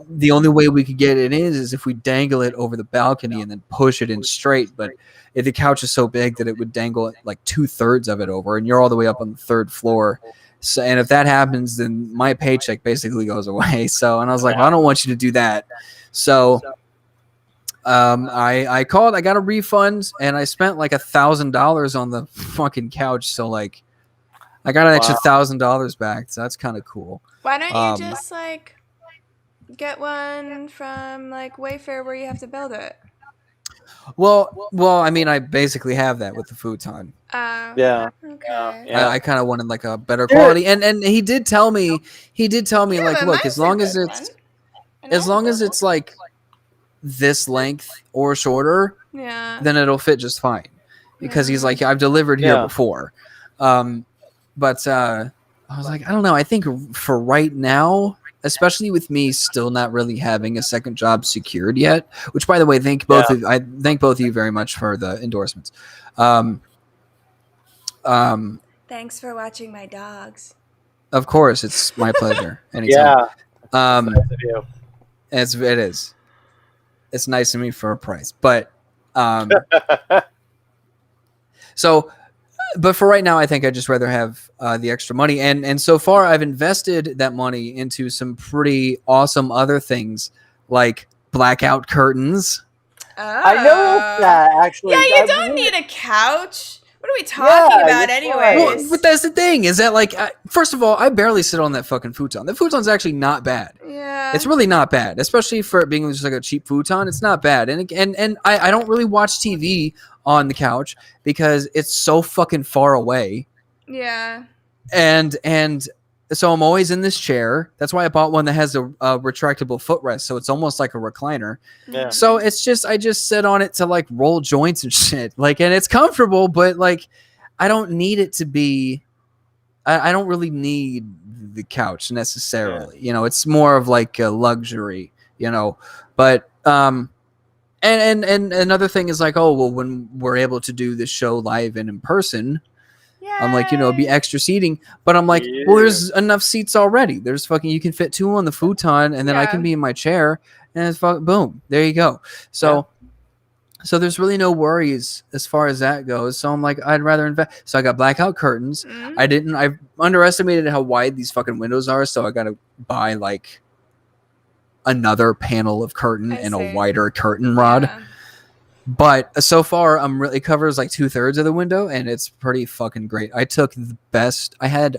the only way we could get it is if we dangle it over the balcony and then push it in straight. But if the couch is so big that it would dangle like 2/3 of it over, and you're all the way up on the 3rd floor. So, and if that happens, then my paycheck basically goes away. So, and I was like, well, I don't want you to do that. So, I called, I got a refund, and I spent like $1,000 on the fucking couch. So like, I got an extra $1,000 back. So that's kind of cool. Why don't you just like get one from like Wayfair where you have to build it? Well, I mean, I basically have that with the futon. Yeah. Okay. Yeah. I kind of wanted like a better quality, and he did tell me like, look, as long as it's like this length or shorter, then it'll fit just fine, because he's like, I've delivered here before, but I was like, I don't know, I think for right now, especially with me still not really having a second job secured yet, which by the way, I thank both of you very much for the endorsements. Thanks for watching my dogs. Of course, it's my pleasure. Anytime. It is. It's nice of me for a price, but but for right now, I think I'd just rather have the extra money. And so far, I've invested that money into some pretty awesome other things, like blackout curtains. I know that, actually. Yeah, you don't need a couch. What are we talking about anyways? Well, but that's the thing, is that like, first of all, I barely sit on that fucking futon. The futon's actually not bad. Yeah. It's really not bad, especially for it being just like a cheap futon. It's not bad. And I don't really watch TV on the couch because it's so fucking far away. Yeah. And so I'm always in this chair. That's why I bought one that has a retractable footrest, so it's almost like a recliner. Yeah. So it's just, I just sit on it to like roll joints and shit. Like, and it's comfortable, but like, I don't need it to be. I don't really need the couch necessarily. You know, it's more of like a luxury. You know, but and another thing is like, oh well, when we're able to do this show live and in person. I'm like, you know, it'd be extra seating, but I'm like, well, there's enough seats already. There's fucking, you can fit 2 on the futon, and then I can be in my chair, and it's boom, there you go. So there's really no worries as far as that goes. So I'm like, I'd rather invest. So I got blackout curtains. I underestimated how wide these fucking windows are, so I got to buy like another panel of curtain and a wider curtain rod. Yeah. But so far, it covers like 2/3 of the window, and it's pretty fucking great. I had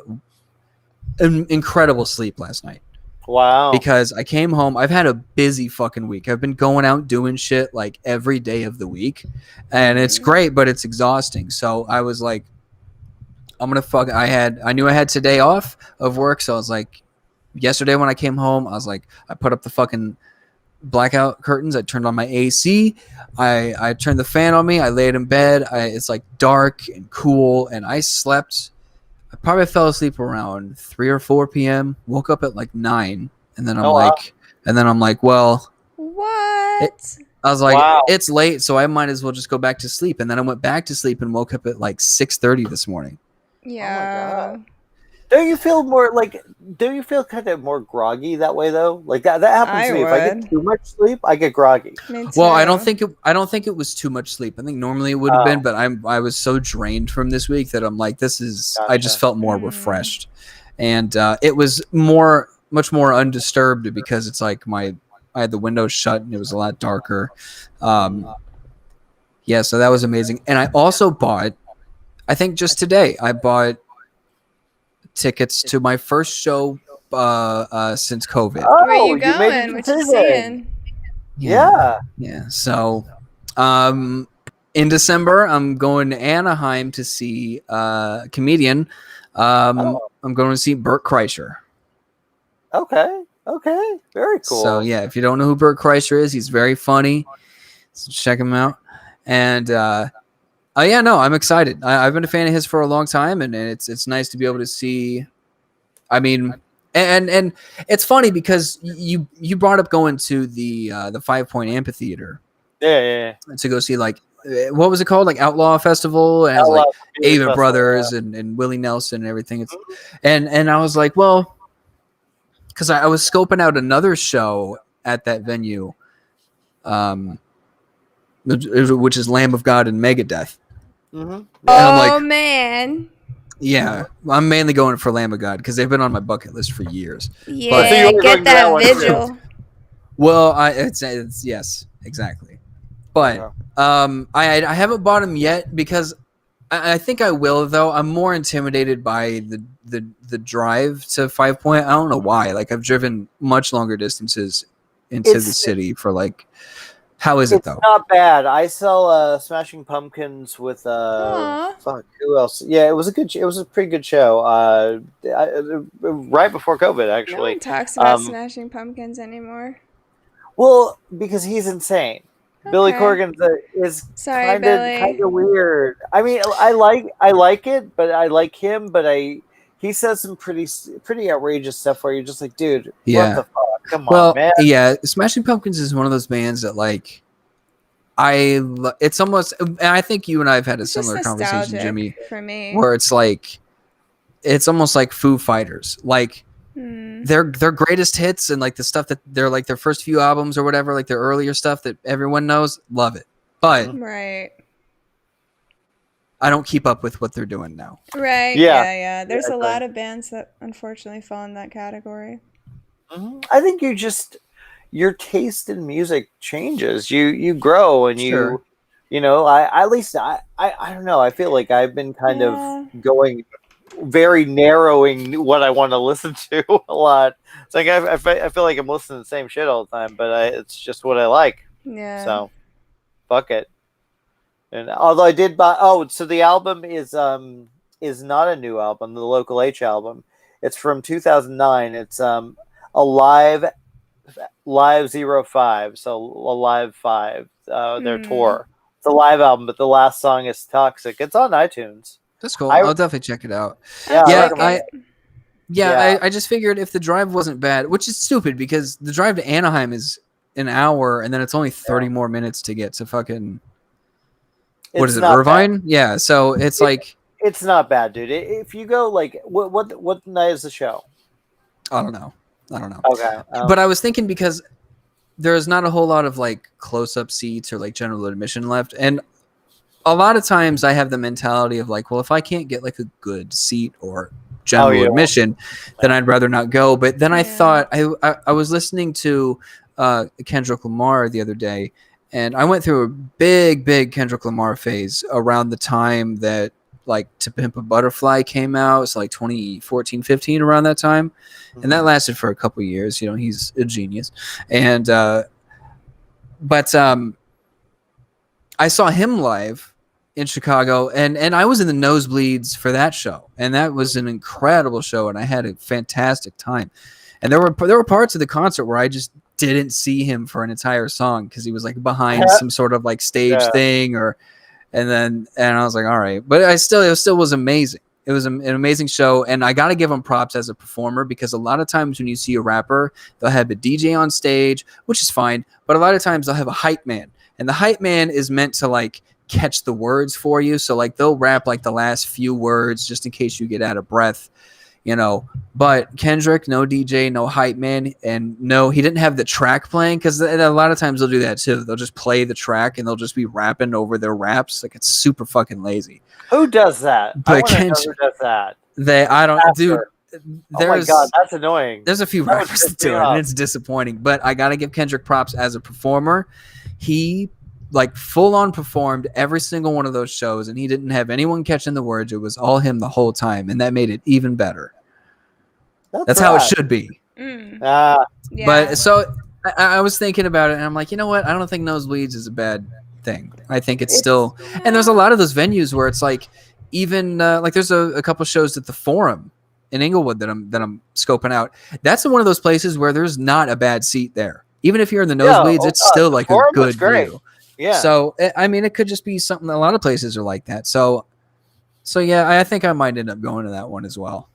an incredible sleep last night. Wow. Because I came home. I've had a busy fucking week. I've been going out doing shit like every day of the week, and it's great, but it's exhausting. So I was like, I knew I had today off of work, so I was like, yesterday when I came home, I was like, I put up the fucking blackout curtains. I turned on my AC. I turned the fan on me. I laid in bed. It's like dark and cool, and I slept. I probably fell asleep around 3 or 4 p.m. Woke up at like 9, and then I'm like, well, what? I was like, it's late, so I might as well just go back to sleep. And then I went back to sleep and woke up at like 6:30 this morning. Yeah. Oh my God. Do you feel kind of more groggy that way though? Like that happens to me. If I get too much sleep, I get groggy. Well, I don't think it was too much sleep. I think normally it would have been, but I was so drained from this week that I'm like, this is. Gotcha. I just felt more refreshed, and it was much more undisturbed because it's like I had the windows shut and it was a lot darker. Yeah, so that was amazing, and I also bought. I think just today I bought tickets to my first show since COVID. Where are you going? What you seeing? Yeah. So, in December, I'm going to Anaheim to see a comedian I'm going to see Bert Kreischer. Okay. Very cool. So yeah, if you don't know who Bert Kreischer is, he's very funny. So check him out. And I'm excited. I've been a fan of his for a long time, and it's nice to be able to see. I mean, and it's funny because you brought up going to the 5 Point Amphitheater. Yeah. To go see, like, what was it called? Like Outlaw Festival, and like Ava Brothers and Willie Nelson and everything. It's and I was like, well, because I was scoping out another show at that venue, which is Lamb of God and Megadeth. Mm-hmm. And I'm like, man. Yeah, I'm mainly going for Lamb of God because they've been on my bucket list for years. Yeah, so get that vigil. Well, it's yes, exactly. But I haven't bought them yet because I think I will, though. I'm more intimidated by the drive to 5 Point. I don't know why. Like, I've driven much longer distances into the city for, like, how is it though? It's not bad. I sell Smashing Pumpkins with who else? Yeah, it was a pretty good show. Right before COVID, actually. No one talks about Smashing Pumpkins anymore. Well, because he's insane. Okay. Billy Corgan is kind of weird. I mean, I like it, but I like him, but he says some pretty outrageous stuff where you're just like, dude, what the fuck? Come on, man. Yeah, Smashing Pumpkins is one of those bands that, like, it's almost, and I think you and I have had a similar conversation, Jimmy, for me, where it's like, it's almost like Foo Fighters, like their greatest hits and like the stuff that they're like their first few albums or whatever, like their earlier stuff that everyone knows, love it, but right. I don't keep up with what they're doing now. Right. Yeah. There's a lot of bands that unfortunately fall in that category. I think your taste in music changes. You grow and sure. you know, I don't know. I feel like I've been kind of going very narrowing what I want to listen to a lot. It's like I feel like I'm listening to the same shit all the time, but it's just what I like. Yeah. So fuck it. And although I did buy, so the album is not a new album, the Local H album. It's from 2009. It's a live 05, so a live 5, their tour. It's a live album, but the last song is Toxic. It's on iTunes. That's cool. I'll definitely check it out. Yeah, I just figured if the drive wasn't bad, which is stupid because the drive to Anaheim is an hour and then it's only 30 more minutes to get to fucking what is it, Irvine? Bad. Yeah, so it's like it's not bad, dude. If you go like what night is the show? I don't know. Okay. But I was thinking because there's not a whole lot of like close-up seats or like general admission left. And a lot of times I have the mentality of like, well, if I can't get like a good seat or general admission, then I'd rather not go. But then I thought I was listening to Kendrick Lamar the other day, and I went through a big Kendrick Lamar phase around the time that like To Pimp a Butterfly came out. So like 2014, 15, around that time. And that lasted for a couple of years. You know, he's a genius. And, but I saw him live in Chicago and I was in the nosebleeds for that show. And that was an incredible show. And I had a fantastic time. And there were parts of the concert where I just didn't see him for an entire song because he was like behind some sort of like stage thing and I was like, all right, but it still was amazing. It was an amazing show, and I got to give him props as a performer because a lot of times when you see a rapper, they'll have a DJ on stage, which is fine, but a lot of times they'll have a hype man, and the hype man is meant to like catch the words for you. So like they'll rap like the last few words just in case you get out of breath, you know. But Kendrick, no DJ, no hype man, and no, he didn't have the track playing because a lot of times they'll do that too. They'll just play the track and they'll just be rapping over their raps. Like it's super fucking lazy. Who does that? But I want to know who does that. I don't do. Oh my god, that's annoying. There's a few rappers that do it, and it's disappointing. But I gotta give Kendrick props as a performer. He like full on performed every single one of those shows, and he didn't have anyone catching the words. It was all him the whole time, and that made it even better. That's how it should be. But so I was thinking about it, and I'm like, you know what? I don't think nosebleeds is a bad thing. I think it's still, and there's a lot of those venues where it's like even like there's a couple shows at the Forum in Inglewood that I'm scoping out. That's one of those places where there's not a bad seat there. Even if you're in the nosebleeds, it's still like a good view. Yeah. So I mean, it could just be something. A lot of places are like that. So yeah, I think I might end up going to that one as well.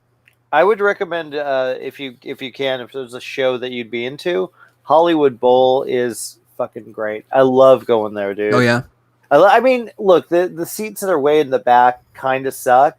I would recommend if you can, if there's a show that you'd be into, Hollywood Bowl is fucking great. I love going there, dude. Oh yeah. I mean, look, the seats that are way in the back kind of suck,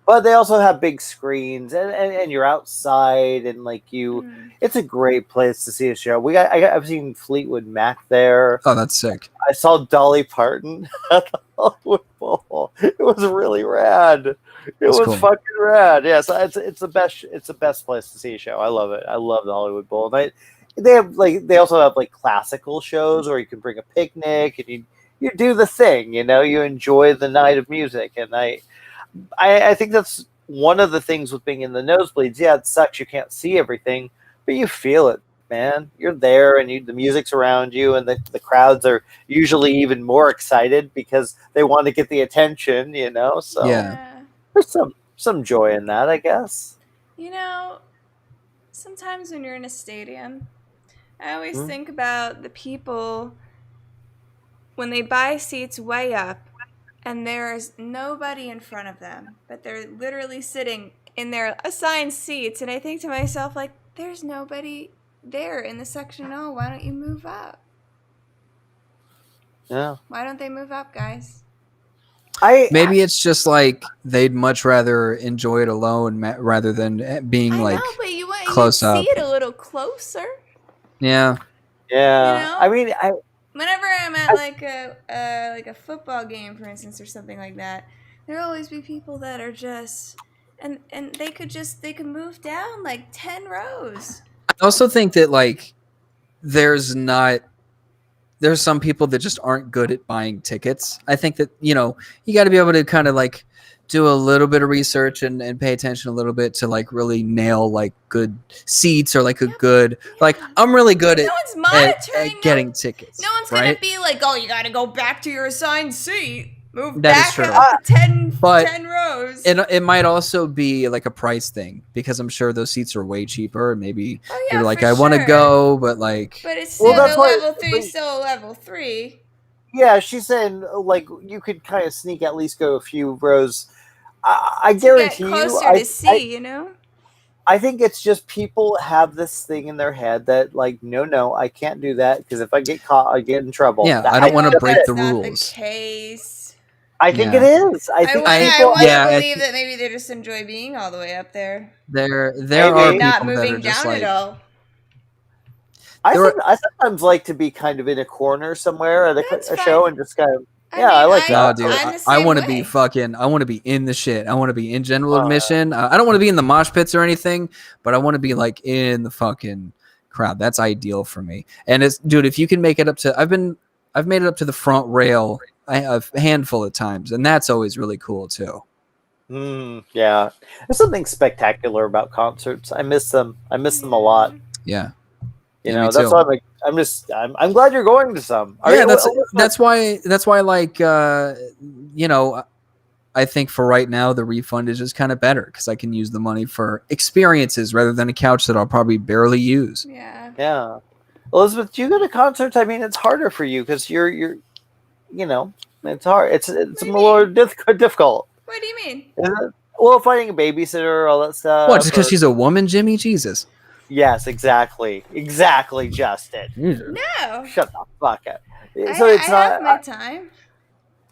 but they also have big screens, and you're outside, and like it's a great place to see a show. I've seen Fleetwood Mac there. Oh, that's sick. I saw Dolly Parton at the Hollywood Bowl. It was really rad. That's cool. Fucking rad. Yeah, so it's the best. It's the best place to see a show. I love it. I love the Hollywood Bowl. And they also have like classical shows where you can bring a picnic and you do the thing. You enjoy the night of music, and I think that's one of the things with being in the nosebleeds. Yeah, it sucks. You can't see everything, but you feel it, man. You're there, and the music's around you, and the crowds are usually even more excited because they want to get the attention, So Yeah. there's some joy in that, I guess. Sometimes when you're in a stadium, I always think about the people when they buy seats way up and there's nobody in front of them, but they're literally sitting in their assigned seats, and I think to myself, like, there's nobody there in the section. Oh, why don't you move up? Yeah. Why don't they move up, guys? Maybe it's just like they'd much rather enjoy it alone rather than being but you close up. See it a little closer. Yeah. Yeah. I mean, whenever I'm at like a football game, for instance, or something like that, there'll always be people that are just and they could move down like 10 rows. I also think that like there's some people that just aren't good at buying tickets. I think that, you got to be able to kind of like do a little bit of research and pay attention a little bit to like really nail like good seats or like a good, like I'm really good no one's monitoring at getting tickets. No one's going to be like, oh, you got to go back to your assigned seat. Move that back is true. up 10 rows. It might also be like a price thing because I'm sure those seats are way cheaper. Maybe you're like, I want to go, but like. But it's still level 3, still a level 3. Yeah, she's saying like you could kind of sneak at least go a few rows. I guarantee you. Closer to see, I think it's just people have this thing in their head that like, no, I can't do that because if I get caught, I get in trouble. Yeah, I don't want to break the rules. Not the case. I think it is. I think I want to believe that maybe they just enjoy being all the way up there. There are people not moving that are just down like, at all. I sometimes like to be kind of in a corner somewhere at a show and just kind of. I like that. No, dude, I want to be I want to be in the shit. I want to be in general admission. I don't want to be in the mosh pits or anything, but I want to be like in the fucking crowd. That's ideal for me. And dude, if you can make it up to, I've made it up to the front rail a handful of times, and that's always really cool too. Yeah, there's something spectacular about concerts. I miss them. I miss them a lot. Yeah. That's why I'm glad you're going to some. That's why like I think for right now the refund is just kind of better because I can use the money for experiences rather than a couch that I'll probably barely use. Yeah. Elizabeth, do you go to concerts? I mean, it's harder for you because you're it's hard. It's more difficult. What do you mean? Well, finding a babysitter, all that stuff. What, just because she's a woman, Jimmy? Jesus. Yes, exactly, Justin. No, shut the fuck up. So I have my time.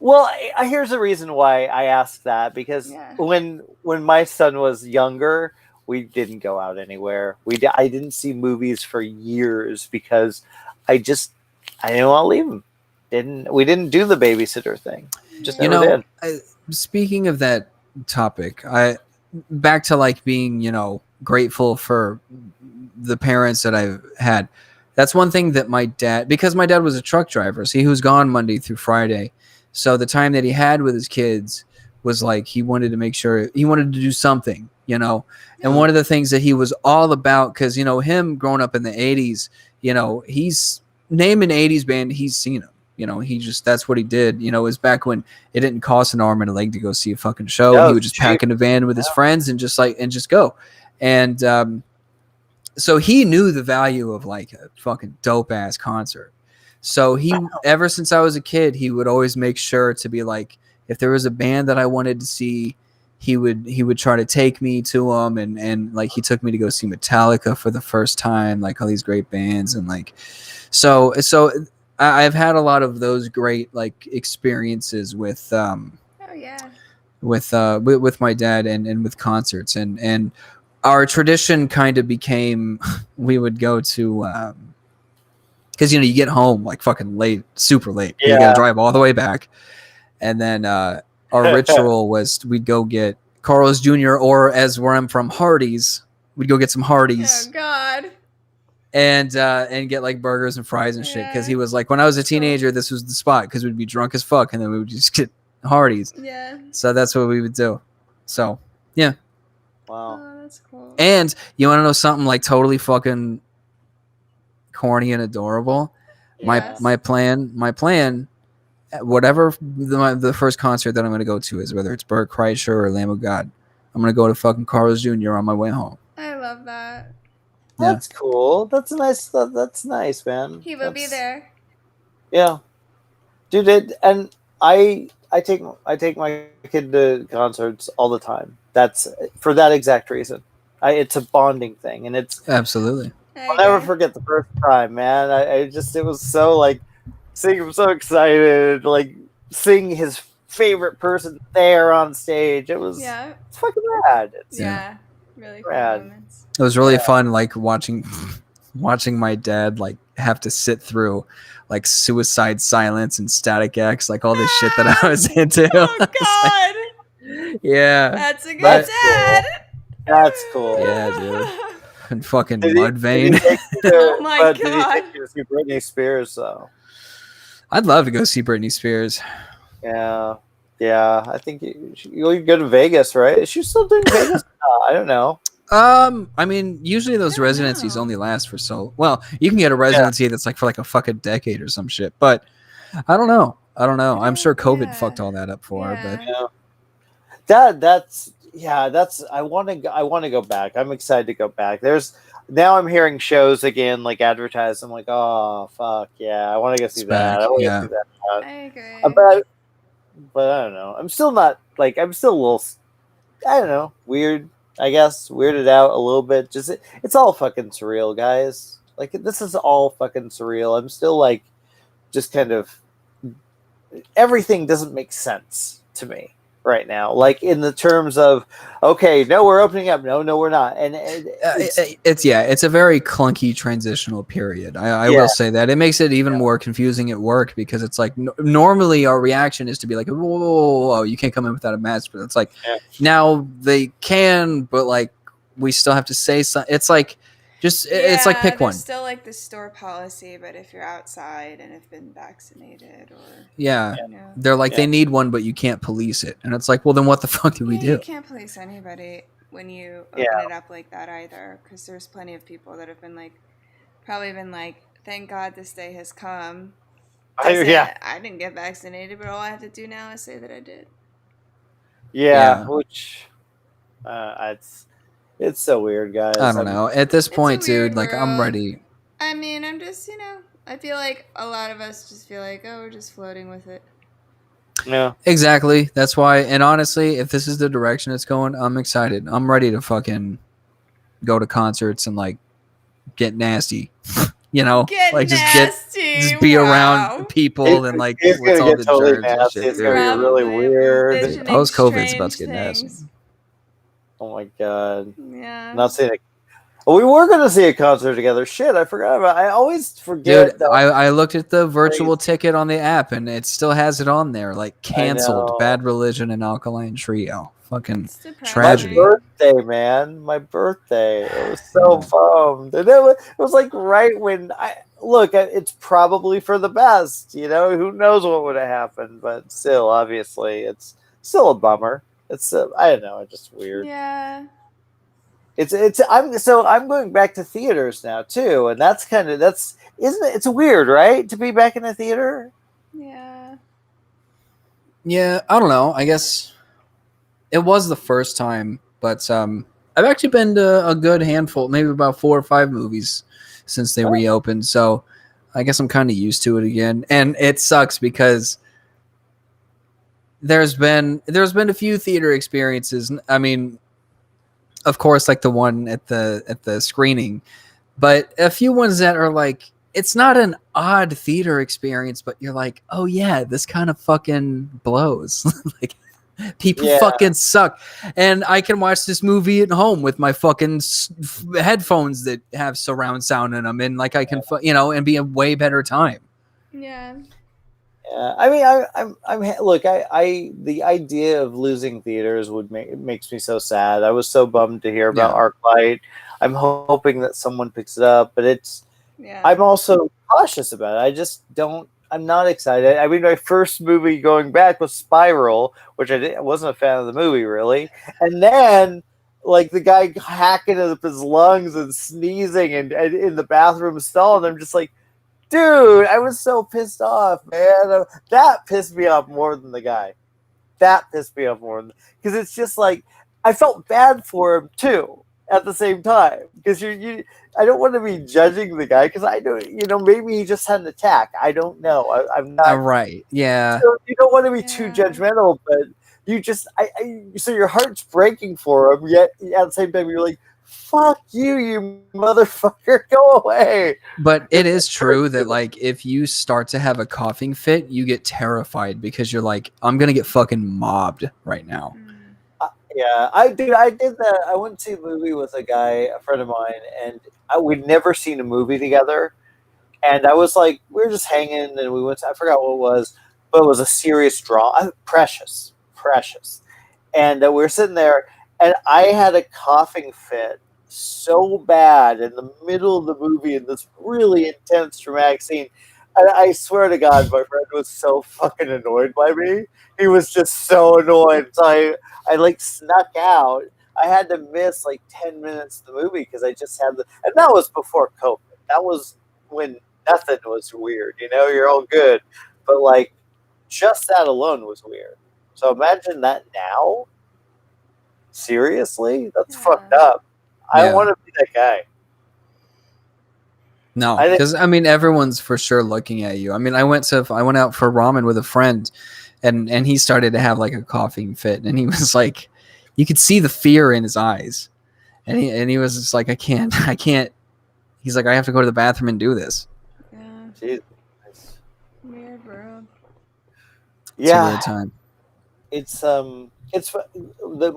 Well, here's the reason why I asked that because when my son was younger, we didn't go out anywhere. I didn't see movies for years because I didn't want to leave him. We didn't do the babysitter thing. Just never did. Speaking of that topic, back to like being grateful for the parents that I've had. That's one thing that because my dad was a truck driver, so he was gone Monday through Friday. So the time that he had with his kids was like he wanted to make sure he wanted to do something, And one of the things that he was all about, because him growing up in the 80s, he's name an 80s band, he's seen them. You know, that's what he did. You know, it was back when it didn't cost an arm and a leg to go see a fucking show. No, He would just pack in a van with his friends and just go. And so he knew the value of like a fucking dope ass concert. So ever since I was a kid, he would always make sure to be like, if there was a band that I wanted to see, he would try to take me to them, and like he took me to go see Metallica for the first time, like all these great bands, and like so I've had a lot of those great like experiences with with my dad and with concerts, and our tradition kind of became we would go to because you get home like fucking late, super late. You gotta drive all the way back, and then our ritual was we'd go get Carl's Jr. or as where I'm from, Hardee's. We'd go get some Hardee's. Oh God. And get like burgers and fries and shit, because he was like, when I was a teenager, this was the spot, because we'd be drunk as fuck and then we would just get Hardee's. Yeah. So that's what we would do. So yeah. Wow. Oh, that's cool. And you want to know something like totally fucking corny and adorable? Yes. My plan, whatever the first concert that I'm going to go to is, whether it's Bert Kreischer or Lamb of God, I'm going to go to fucking Carl's Jr. on my way home. I love that. Yeah. That's cool. That's nice. That's nice, man. He will be there. Yeah, dude. And I take my kid to concerts all the time. That's for that exact reason. It's a bonding thing, and it's Absolutely. I'll never forget the first time, man. It was so like seeing him so excited, like seeing his favorite person there on stage. It's fucking rad. It's Really rad. fun moments. It was really fun, like watching my dad like have to sit through like Suicide Silence and Static X, like all this shit that I was into. Oh God! Yeah, That's a good dad. That's cool. Yeah, dude. And fucking Mudvayne. Oh my God! Did he take you to see Britney Spears though? I'd love to go see Britney Spears. Yeah. I think you go to Vegas, right? Is she still doing Vegas? I don't know. I mean, usually those residencies only last for so well. You can get a residency that's like for like a fucking decade or some shit, but I don't know. I'm sure COVID fucked all that up for her, but that's I want to go back. I'm excited to go back. Now I'm hearing shows again, like advertised. I'm like, oh fuck yeah, I want to go see that. I want to go see that. I agree. But I don't know. I'm still a little, I don't know, weird. I guess weirded out a little bit. Just it's all fucking surreal, guys. Like this is all fucking surreal. I'm still like, just kind of, everything doesn't make sense to me right now. Like in the terms of, okay, no, we're opening up. No, we're not. And it's a very clunky transitional period. I will say that it makes it even more confusing at work, because it's like normally our reaction is to be like, whoa, you can't come in without a mask, but it's like now they can, but like we still have to say something. It's like it's like pick one. Still like the store policy, but if you're outside and have been vaccinated or they're like they need one, but you can't police it, and it's like, well, then what the fuck do we do? You can't police anybody when you open it up like that either, because there's plenty of people that have been like, probably been like, thank God this day has come. I didn't get vaccinated, but all I have to do now is say that I did. Which it's so weird, guys. I don't know. At this point, dude, like I'm ready. I mean, I'm just, I feel like a lot of us just feel like, oh, we're just floating with it. Yeah. Exactly. That's why. And honestly, if this is the direction it's going, I'm excited. I'm ready to fucking go to concerts and like get nasty. Just be around people and like what's all the totally germs and shit. It's gonna be really weird. Post COVID's about to get nasty. Oh my God. Yeah. Not saying it. We were going to see a concert together. Shit, I forgot about it. I always forget. Dude, I looked at the virtual ticket on the app, and it still has it on there. Like, canceled. Bad Religion and Alkaline Trio. Fucking tragedy. My birthday, man. My birthday. It was so bummed. And it was like right when it's probably for the best. Who knows what would have happened. But still, obviously, it's still a bummer. It's I don't know, it's just weird. Yeah. I'm going back to theaters now too, and it's weird, right? To be back in the theater. Yeah. Yeah, I don't know. I guess it was the first time, but I've actually been to a good handful, maybe about 4 or 5 movies since they reopened. So I guess I'm kind of used to it again, and it sucks because there's been a few theater experiences. I mean, of course, like the one at the screening, but a few ones that are like, it's not an odd theater experience, but you're like, oh yeah, this kind of fucking blows. Like, people fucking suck, and I can watch this movie at home with my fucking headphones that have surround sound in them, and like I can, and be a way better time. Yeah. Yeah, I mean, I'm look, the idea of losing theaters makes me so sad. I was so bummed to hear about ArcLight. I'm hoping that someone picks it up, but I'm also cautious about it. I just don't. I'm not excited. I mean, my first movie going back was Spiral, which I wasn't a fan of the movie really, and then like the guy hacking up his lungs and sneezing and in the bathroom stall, and I'm just like, dude, I was so pissed off, man. That pissed me off more than the guy. That pissed me off more because it's just like I felt bad for him too at the same time because I don't want to be judging the guy because I don't, maybe he just had an attack. I don't know. I'm not right. Yeah. So you don't want to be too judgmental, but you just so your heart's breaking for him. Yet at the same time, you're like, fuck you, you motherfucker, go away. But it is true that like if you start to have a coughing fit, you get terrified because you're like, I'm gonna get fucking mobbed right now. Yeah, I did that. I went to see a movie with a friend of mine, and we'd never seen a movie together. And I was like, we were just hanging, and we went to, I forgot what it was, but it was a serious drama. Precious. And we were sitting there, and I had a coughing fit so bad in the middle of the movie in this really intense dramatic scene. And I swear to God, my friend was so fucking annoyed by me. He was just so annoyed. So I like snuck out. I had to miss like 10 minutes of the movie because I just had and that was before COVID. That was when nothing was weird, you're all good. But like just that alone was weird. So imagine that now. Seriously? That's fucked up. I want to be that guy. No, because I mean everyone's for sure looking at you. I mean, I went out for ramen with a friend, and he started to have like a coughing fit, and he was like, you could see the fear in his eyes, and he was just like, I can't. He's like, I have to go to the bathroom and do this. Yeah. Jesus. Weird, bro. Yeah. It's a weird time. It's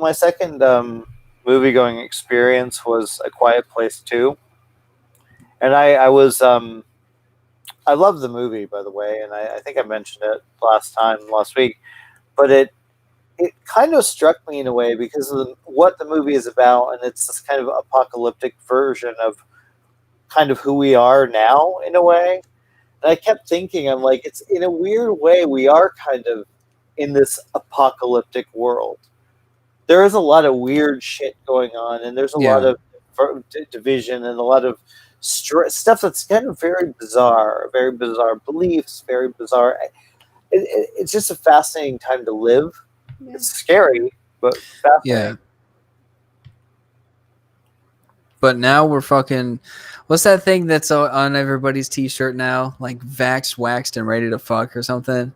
my second movie going experience was A Quiet Place 2. And I was I love the movie, by the way, and I think I mentioned it last week, but it kind of struck me in a way because of what the movie is about, and it's this kind of apocalyptic version of kind of who we are now in a way. And I kept thinking, I'm like, it's in a weird way we are kind of in this apocalyptic world. There is a lot of weird shit going on, and there's a lot of division and a lot of stuff that's kind of very bizarre beliefs, very bizarre. It's just a fascinating time to live. Yeah. It's scary, but fascinating. Yeah. But now we're fucking. What's that thing that's on everybody's t-shirt now? Like vaxxed, waxed, and ready to fuck or something?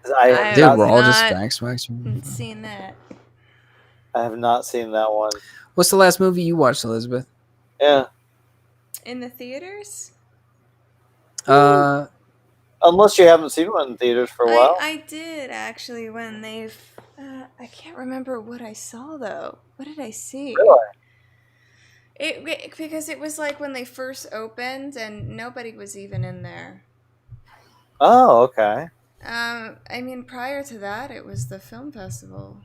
Dude, we're all just vaxxed, waxed. Seen that. I have not seen that one. What's the last movie you watched, Elizabeth? Yeah. In the theaters? Unless you haven't seen one in theaters for a while. I did actually when they've. I can't remember what I saw though. What did I see? Really? Because it was like when they first opened and nobody was even in there. Oh, okay. I mean, prior to that, it was the film festival.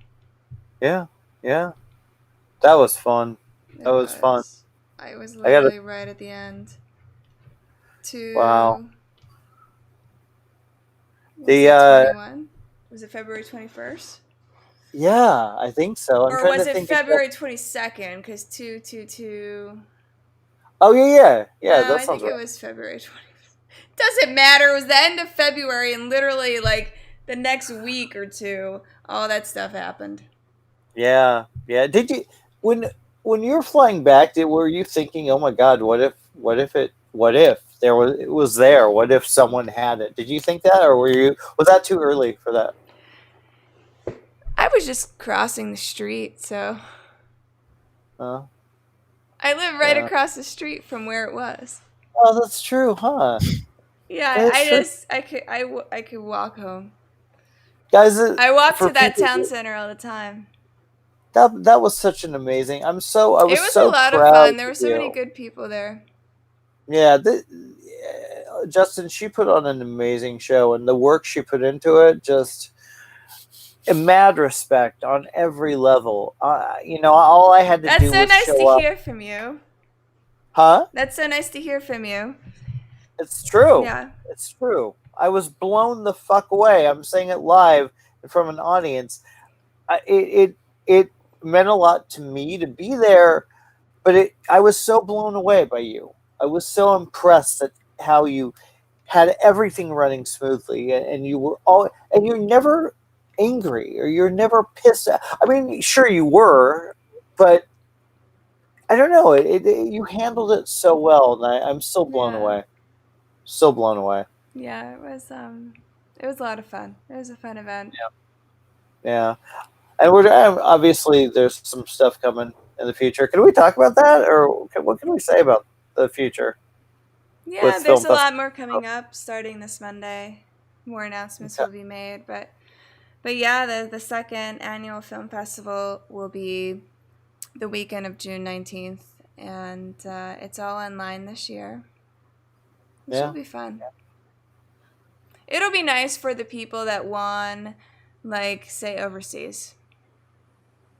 Yeah. That was fun. That was fun. I was literally right at the end. Wow. Was it 21? Was it February 21st? Yeah, I think so. Or was it February 22nd? Because 222. Oh yeah. No, That I sounds think right. it was February 21st. Doesn't matter. It was the end of February, and literally like the next week or two, all that stuff happened. Yeah. Did you when you were flying back? Were you thinking, "Oh my God, what if it was there? What if someone had it?" Did you think that, or was that too early for that? I was just crossing the street, so Uh, I live right yeah. across the street from where it was. Oh, that's true, huh? Yeah, That's true. I could walk home. Guys, I walk for to that people, town center all the time. that was such an amazing. I was It was a so lot of proud fun. There were of so many you. good people there. Yeah, Justin, she put on an amazing show, and the work she put into it, just in mad respect on every level. All I had to That's do so was nice to show up. hear from you. Huh? That's so nice to hear from you. It's true. Yeah. It's true. I was blown the fuck away. I'm saying it live from an audience. It meant a lot to me to be there, but I was so blown away by you. I was so impressed at how you had everything running smoothly, and you're never angry or you're never pissed. I mean, sure you were, but I don't know. You handled it so well, and I'm still blown Yeah. away. So blown away. Yeah, it was a lot of fun. It was a fun event. Yeah, and obviously there's some stuff coming in the future. Can we talk about that, or what can we say about the future? Yeah, With there's film a lot more coming up starting this Monday. More announcements Okay. will be made, but yeah, the second annual film festival will be the weekend of June 19th, and it's all online this year. Which will be fun. It'll be nice for the people that won, like, say, overseas.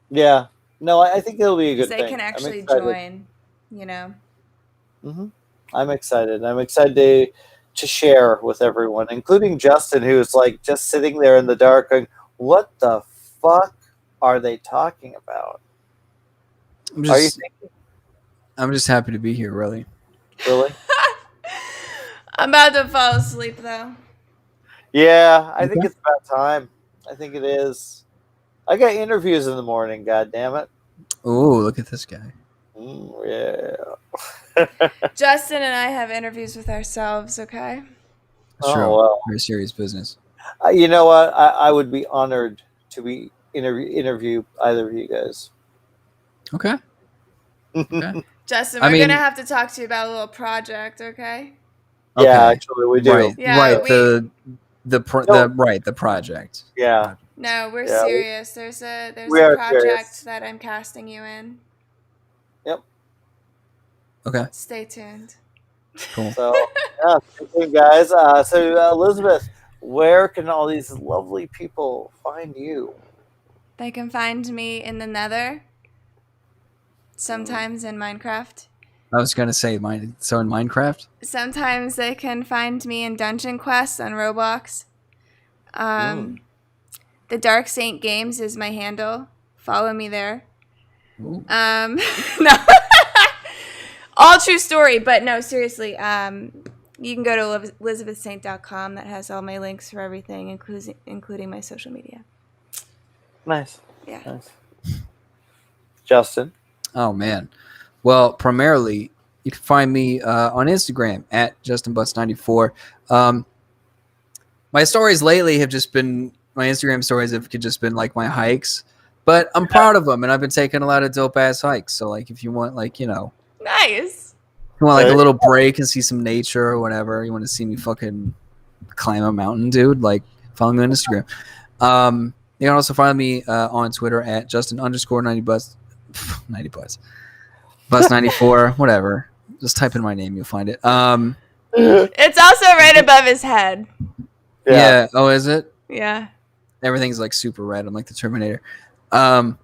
Yeah. No, I think it'll be a good They thing. can actually I'm excited. join, you know. I'm excited. I'm excited to share with everyone, including Justin, who is like just sitting there in the dark going, "What the fuck are they talking about?" Are you thinking? I'm just happy to be here, really. Really? I'm about to fall asleep, though. Yeah, I think it's about time. I think it is. I got interviews in the morning, god damn it. Oh, look at this guy. Yeah. Justin and I have interviews with ourselves, okay? That's true. Well. Very serious business. You know what? I would be honored to be interview either of you guys. Okay. Justin, we're going to have to talk to you about a little project, okay? Yeah, actually, we do. Right, Yeah, right. The project. Yeah. No, we're serious. There's a project serious. that I'm casting you in. Yep. Okay. Stay tuned. Cool. So, yeah, thank you guys. So, Elizabeth, where can all these lovely people find you? They can find me in the Nether. Sometimes in Minecraft. I was gonna say so in Minecraft. Sometimes they can find me in Dungeon Quest on Roblox. The Dark Saint Games is my handle. Follow me there. Ooh. No. All true story, but no, seriously. You can go to elizabethsaint.com. That has all my links for everything, including my social media. Nice. Yeah. Nice. Justin. Oh man. Well, primarily you can find me on Instagram at JustinButts94. My stories lately have just been my Instagram stories have just been like my hikes, but I'm proud of them, and I've been taking a lot of dope ass hikes. So like, if you want, like, Nice. You want like a little break and see some nature or whatever. You want to see me fucking climb a mountain, dude? Like, follow me on Instagram. You can also find me on Twitter at Justin_90butts. 90 butts. Butts94, whatever. Just type in my name, you'll find it. It's also right above his head. Yeah. Oh, is it? Yeah. Everything's like super red. I'm like the Terminator. But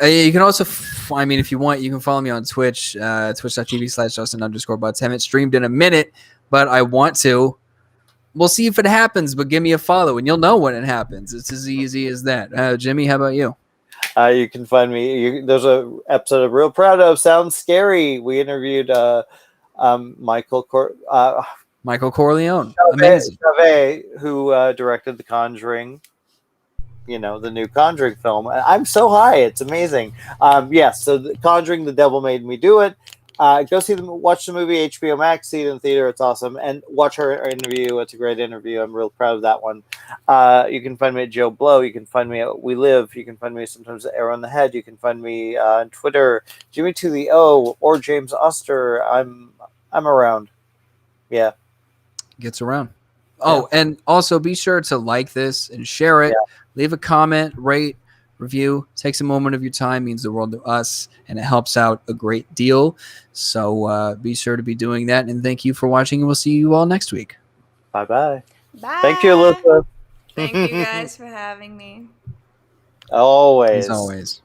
you can also, if you want, you can follow me on Twitch, twitch.tv/Justin_butts. Haven't streamed in a minute, but I want to. We'll see if it happens, but give me a follow, and you'll know when it happens. It's as easy as that. Jimmy, how about you? You can find me. There's a episode of Real Proud of Sounds Scary. We interviewed Michael Corleone. Amazing. Chavez, who directed The Conjuring, the new Conjuring film. I'm so high, it's amazing. So The Conjuring, The Devil Made Me Do It. Go watch the movie, HBO Max, see it in theater. It's awesome, and watch her interview. It's a great interview. I'm real proud of that one. You can find me at Joe Blow. You can find me at We Live. You can find me sometimes at Arrow on the Head. You can find me on Twitter, Jimmy to the O or James Oster. I'm around. Yeah, gets around. Oh, and also be sure to like this and share it. Yeah. Leave a comment, rate, review. Takes a moment of your time, means the world to us, and it helps out a great deal. So be sure to be doing that, and thank you for watching, and we'll see you all next week. Bye-bye. Bye. Thank you, Elizabeth. Thank you guys for having me. Always. As always.